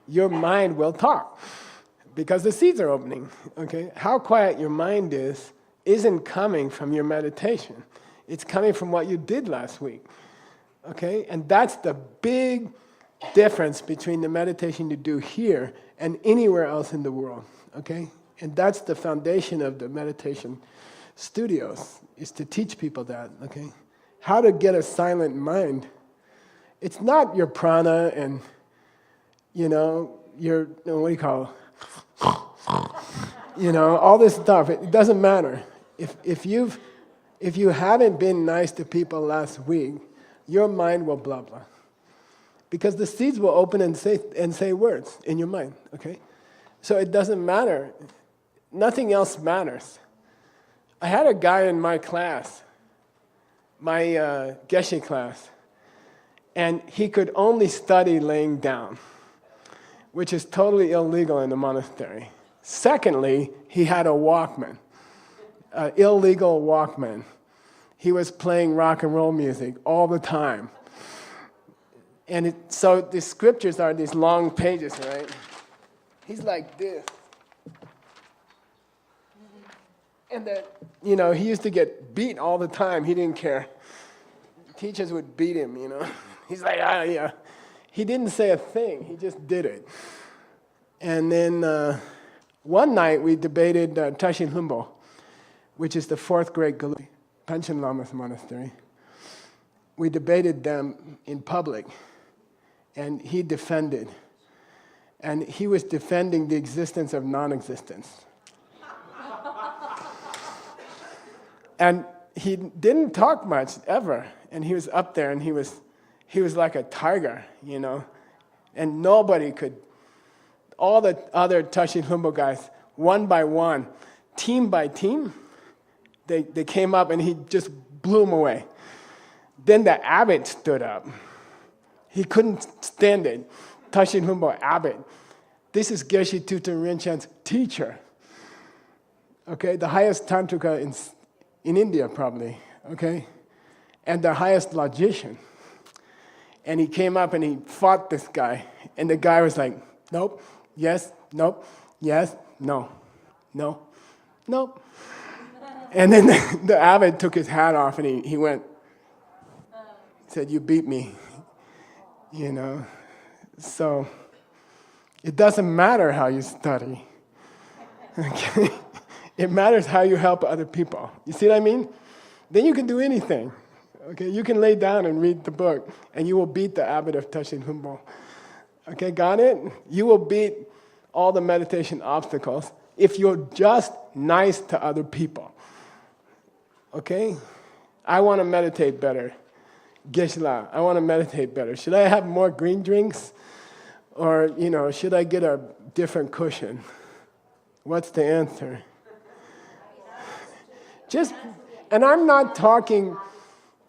your mind will talk because the seeds are opening, okay? How quiet your mind is isn't coming from your meditation. It's coming from what you did last week, okay? And that's the big difference between the meditation you do here and anywhere else in the world, okay? And that's the foundation of the meditation studios, is to teach people that, okay? How to get a silent mind. It's not your prana and, you know, your, what do you call it? You know, all this stuff. It doesn't matter. If you haven't been nice to people last week, your mind will blah blah. Because the seeds will open and say words in your mind, okay? So it doesn't matter. Nothing else matters. I had a guy in my class, my Geshe class, and he could only study laying down, which is totally illegal in the monastery. Secondly, he had a Walkman, an illegal Walkman. he was playing rock and roll music all the time. And so the scriptures are these long pages, right? He's like this. And then, he used to get beat all the time. He didn't care. Teachers would beat him, He's like, yeah. He didn't say a thing. He just did it. And then one night we debated Tashin Humbo, which is the fourth great Galupi, Panchen Lama's monastery. We debated them in public, and he defended. And he was defending the existence of non-existence. And he didn't talk much, ever. And he was up there, and he was like a tiger, And nobody could, all the other Tashin Humbo guys, one by one, team by team, they came up and he just blew them away. Then the abbot stood up. He couldn't stand it. Tashin Humbo abbot. This is Geshe Tutu Rinpoche's teacher. Okay, the highest tantrika in India probably, okay? And the highest logician. And he came up and he fought this guy. And the guy was like, nope, yes, nope, yes, no, no, nope. And then the abbot took his hat off and he went, said, you beat me, So it doesn't matter how you study, okay? It matters how you help other people. You see what I mean? Then you can do anything. Okay, you can lay down and read the book, and you will beat the abbot of Tashin Humbo. Okay, got it? You will beat all the meditation obstacles if you're just nice to other people. Okay? I want to meditate better. Geshe-la, I want to meditate better. Should I have more green drinks? Or, should I get a different cushion? What's the answer? And I'm not talking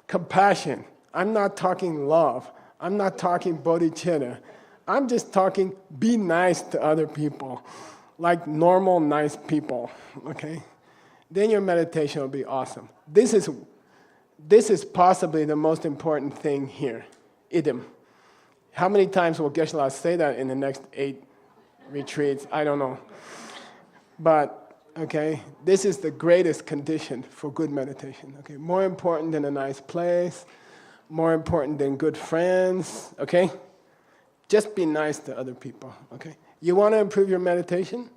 compassion. I'm not talking love. I'm not talking bodhicitta. I'm just talking be nice to other people, like normal, nice people, okay? Then your meditation will be awesome. This is possibly the most important thing here, idam. How many times will Geshe-la say that in the next 8 retreats? I don't know. But, okay, this is the greatest condition for good meditation, okay? More important than a nice place, more important than good friends, okay? Just be nice to other people, okay? You want to improve your meditation?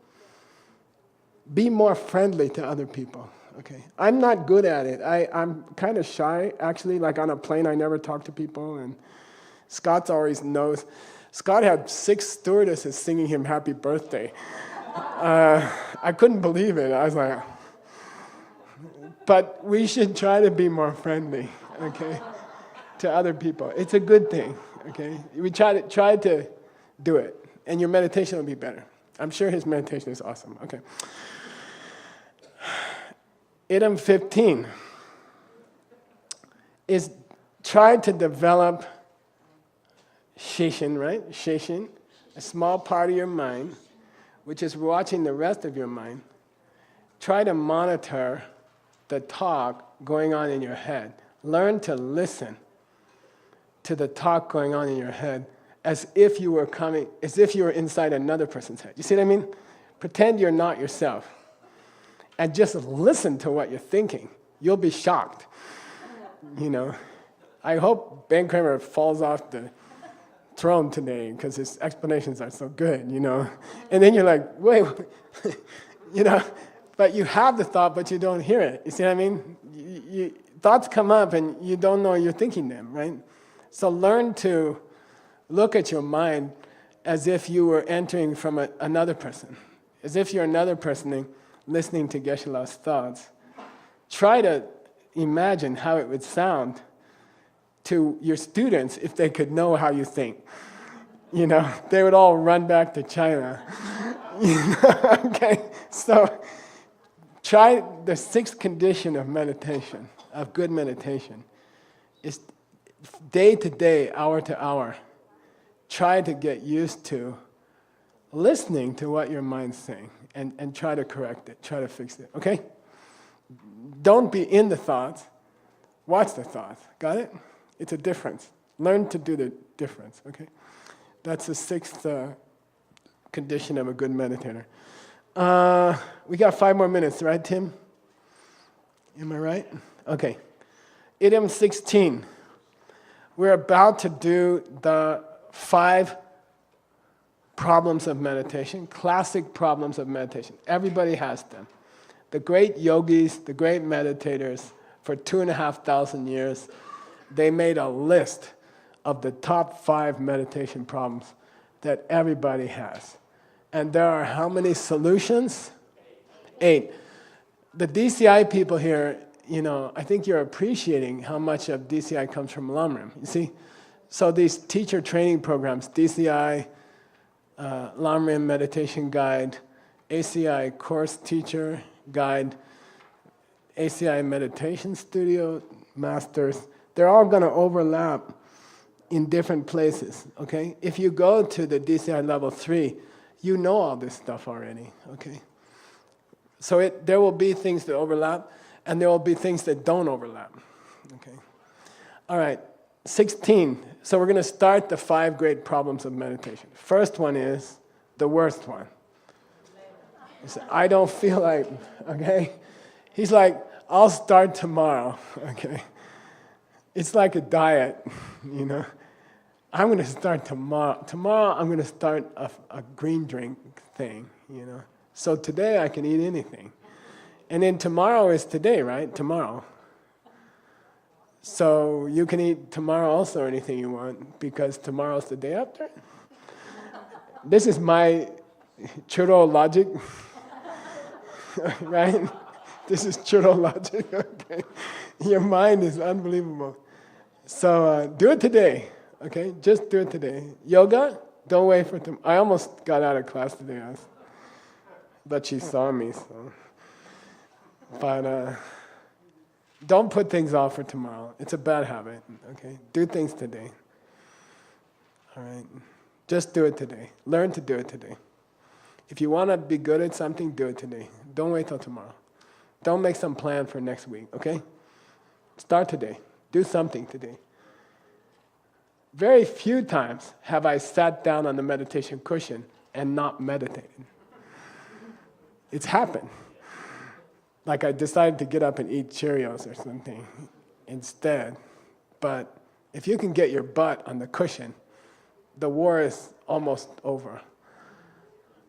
Be more friendly to other people, okay? I'm not good at it. I'm kind of shy, actually. Like on a plane, I never talk to people, and Scott always knows. Scott had 6 stewardesses singing him happy birthday. I couldn't believe it. I was like, but we should try to be more friendly, okay, to other people. It's a good thing, okay? We try to do it, and your meditation will be better. I'm sure his meditation is awesome, okay. Item 15 is try to develop cessation, right? Cessation, a small part of your mind, which is watching the rest of your mind. Try to monitor the talk going on in your head. Learn to listen to the talk going on in your head as if you were inside another person's head. You see what I mean? Pretend you're not yourself. And just listen to what you're thinking. You'll be shocked. I hope Ben Kramer falls off the throne today because his explanations are so good, And then you're like, wait, but you have the thought, but you don't hear it. You see what I mean? Thoughts come up and you don't know you're thinking them, right? So learn to look at your mind as if you were entering from another person, as if you're another person listening to Geshe-la's thoughts. Try to imagine how it would sound to your students if they could know how you think. They would all run back to China. Okay, so try the 6th condition of meditation, of good meditation, is day to day, hour to hour. Try to get used to listening to what your mind's saying and try to correct it, try to fix it, okay? Don't be in the thoughts, Watch the thoughts. Got it? It's a difference. Learn to do the difference, okay? That's the sixth condition of a good meditator. We got 5 more minutes, right, Tim? Am I right? Okay. Idiom 16. We're about to do the 5 problems of meditation, classic problems of meditation. Everybody has them. The great yogis, the great meditators, for 2,500 years, they made a list of the top 5 meditation problems that everybody has. And there are how many solutions? 8. The DCI people here, I think you're appreciating how much of DCI comes from Lamrim. You see? So these teacher training programs, DCI, Lamrim Meditation Guide, ACI Course Teacher Guide, ACI Meditation Studio Masters, they're all going to overlap in different places, okay? If you go to the DCI level 3, you know all this stuff already, okay? So there will be things that overlap, and there will be things that don't overlap, okay? All right, 16. So we're going to start the 5 great problems of meditation. First one is the worst one. He said, I don't feel like, okay? He's like, I'll start tomorrow, okay? It's like a diet, I'm going to start tomorrow. Tomorrow I'm going to start a green drink thing, So today I can eat anything. And then tomorrow is today, right? Tomorrow. So you can eat tomorrow also anything you want, because tomorrow's the day after. This is my churro logic, right? This is churro logic, okay? Your mind is unbelievable. So do it today, okay? Just do it today. Yoga, don't wait for tomorrow. I almost got out of class today, but she saw me, so. But don't put things off for tomorrow. It's a bad habit, okay? Do things today. All right? Just do it today. Learn to do it today. If you want to be good at something, do it today. Don't wait till tomorrow. Don't make some plan for next week, okay? Start today. Do something today. Very few times have I sat down on the meditation cushion and not meditated. It's happened. Like I decided to get up and eat Cheerios or something instead. But if you can get your butt on the cushion, the war is almost over.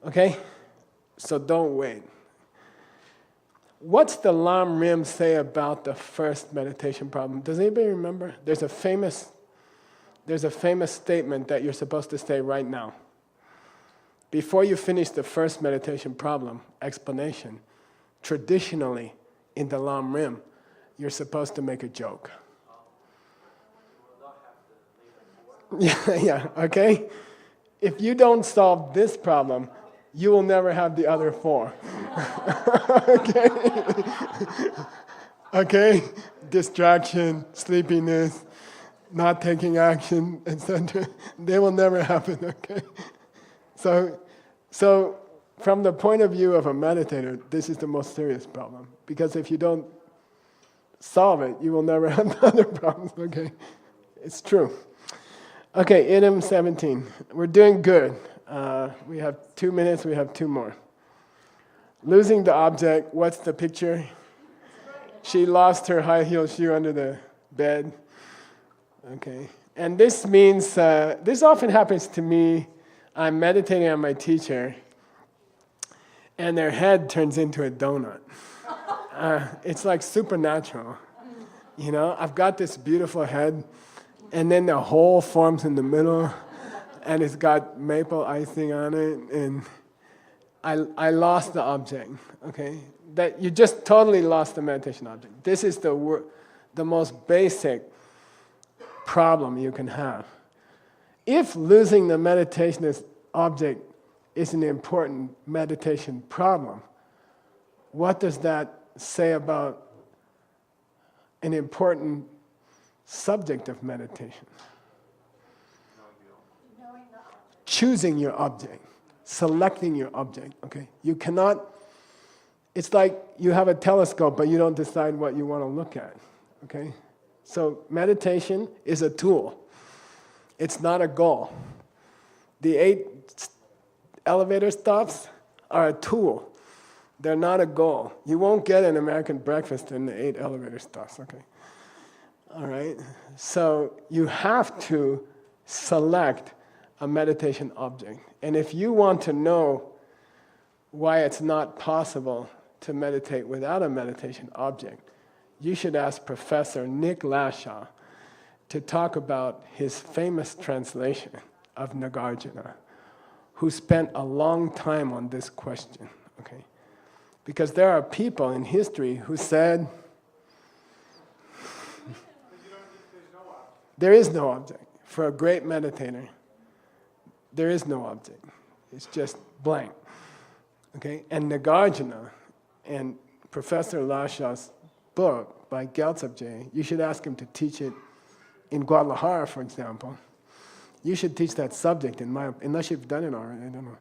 Okay? So don't wait. What's the Lam Rim say about the first meditation problem? Does anybody remember? There's a famous statement that you're supposed to say right now. Before you finish the first meditation problem, explanation, traditionally in the Lam Rim, you're supposed to make a joke. Yeah, okay? If you don't solve this problem, you will never have the other 4. Okay? Okay? Distraction, sleepiness, not taking action, etc. They will never happen, okay? So from the point of view of a meditator, this is the most serious problem. Because if you don't solve it, you will never have other problems, okay? It's true. Okay, idiom 17. We're doing good. We have 2 minutes, we have 2 more. Losing the object, what's the picture? She lost her high heel shoe under the bed. Okay, and this means, this often happens to me. I'm meditating on my teacher, and their head turns into a donut. It's like supernatural. I've got this beautiful head, and then the hole forms in the middle, and it's got maple icing on it, and I lost the object, okay? That you just totally lost the meditation object. This is the most basic problem you can have. If losing the meditation object is an important meditation problem, what does that say about an important subject of meditation? Choosing your object, selecting your object, okay? You cannot, it's like you have a telescope but you don't decide what you want to look at, okay? So meditation is a tool. It's not a goal. The 8 elevator stops are a tool. They're not a goal. You won't get an American breakfast in the 8 elevator stops, okay? All right? So you have to select a meditation object. And if you want to know why it's not possible to meditate without a meditation object, you should ask Professor Nick Lashaw to talk about his famous translation of Nagarjuna, who spent a long time on this question, okay? Because there are people in history who said, there is no object. For a great meditator, there is no object. It's just blank, okay? And Nagarjuna and Professor Lashaw's book by Gyaltsab, you should ask him to teach it in Guadalajara, for example. You should teach that subject, unless you've done it already, I don't know.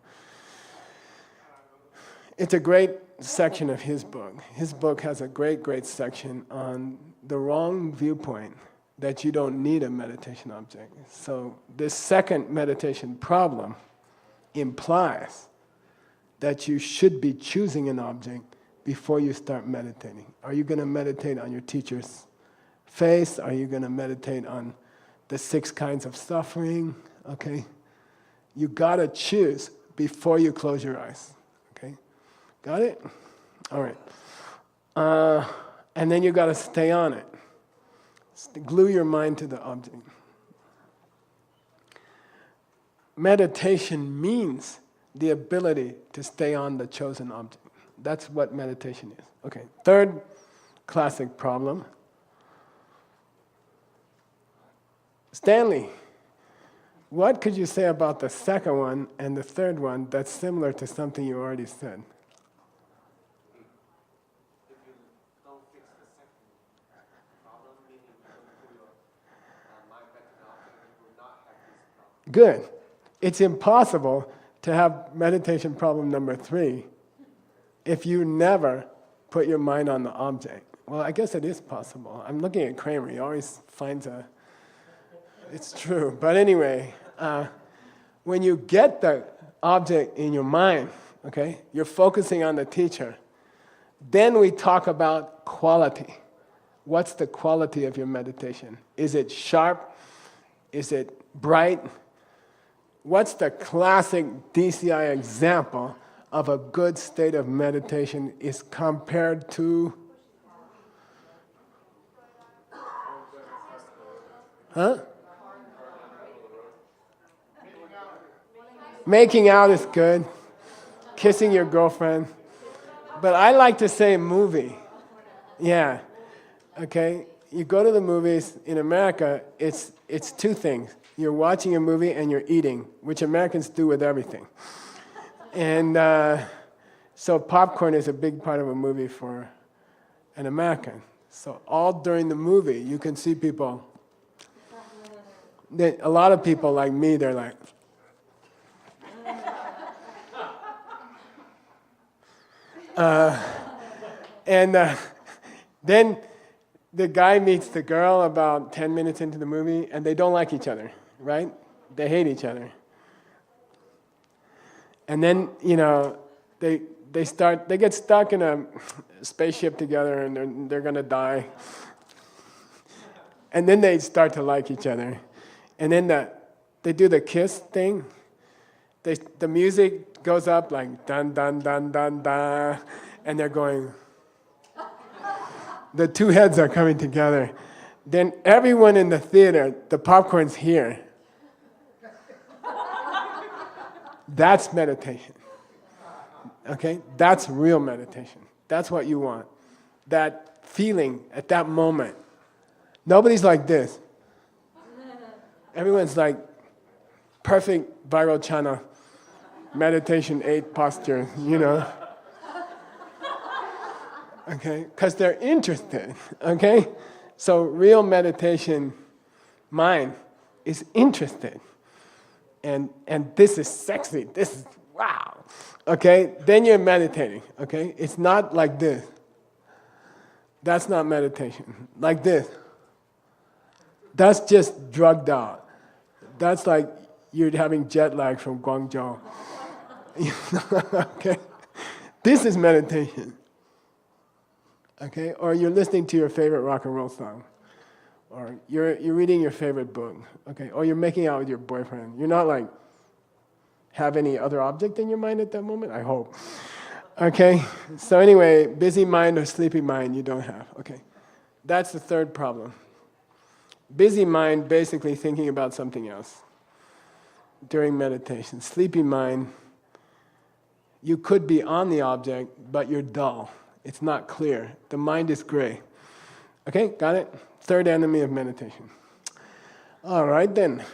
It's a great section of his book. His book has a great, great section on the wrong viewpoint that you don't need a meditation object. So this second meditation problem implies that you should be choosing an object before you start meditating. Are you going to meditate on your teacher's face? Are you going to meditate on the 6 kinds of suffering? Okay? You got to choose before you close your eyes. Okay? Got it? All right. And then you got to stay on it. Glue your mind to the object. Meditation means the ability to stay on the chosen object. That's what meditation is. Okay, third classic problem. Stanley, what could you say about the second one and the third one that's similar to something you already said? Good. It's impossible to have meditation problem number 3 if you never put your mind on the object. Well, I guess it is possible. I'm looking at Kramer. He always finds it's true. But anyway, when you get the object in your mind, okay, you're focusing on the teacher, then we talk about quality. What's the quality of your meditation? Is it sharp? Is it bright? What's the classic DCI example of a good state of meditation is compared to? Huh? Making out is good. Kissing your girlfriend. But I like to say movie. Yeah. Okay? You go to the movies, in America, it's 2 things. You're watching a movie and you're eating, which Americans do with everything. And so popcorn is a big part of a movie for an American. So all during the movie, you can see people, a lot of people like me, they're like, then the guy meets the girl about 10 minutes into the movie, and they don't like each other, right? They hate each other. And then, they get stuck in a spaceship together, and they're going to die. And then they start to like each other. And then they do the kiss thing. The music goes up like dun dun dun dun dun, and they're going. The 2 heads are coming together. Then everyone in the theater, the popcorn's here. That's meditation. Okay? That's real meditation. That's what you want. That feeling at that moment. Nobody's like this. Everyone's like perfect Vairocana, meditation 8 posture, Okay? Because they're interested, okay? So real meditation mind is interested. And this is sexy, this is wow. Okay? Then you're meditating, okay? It's not like this. That's not meditation. Like this. That's just drugged out. That's like you're having jet lag from Guangzhou. Okay? This is meditation. Okay? Or you're listening to your favorite rock and roll song. Or you're reading your favorite book. Okay? Or you're making out with your boyfriend. You're not like, have any other object in your mind at that moment? I hope. Okay? So anyway, busy mind or sleepy mind you don't have. Okay? That's the third problem. Busy mind, basically thinking about something else during meditation. Sleepy mind, you could be on the object, but you're dull. It's not clear. The mind is gray. Okay, got it? Third enemy of meditation. All right then.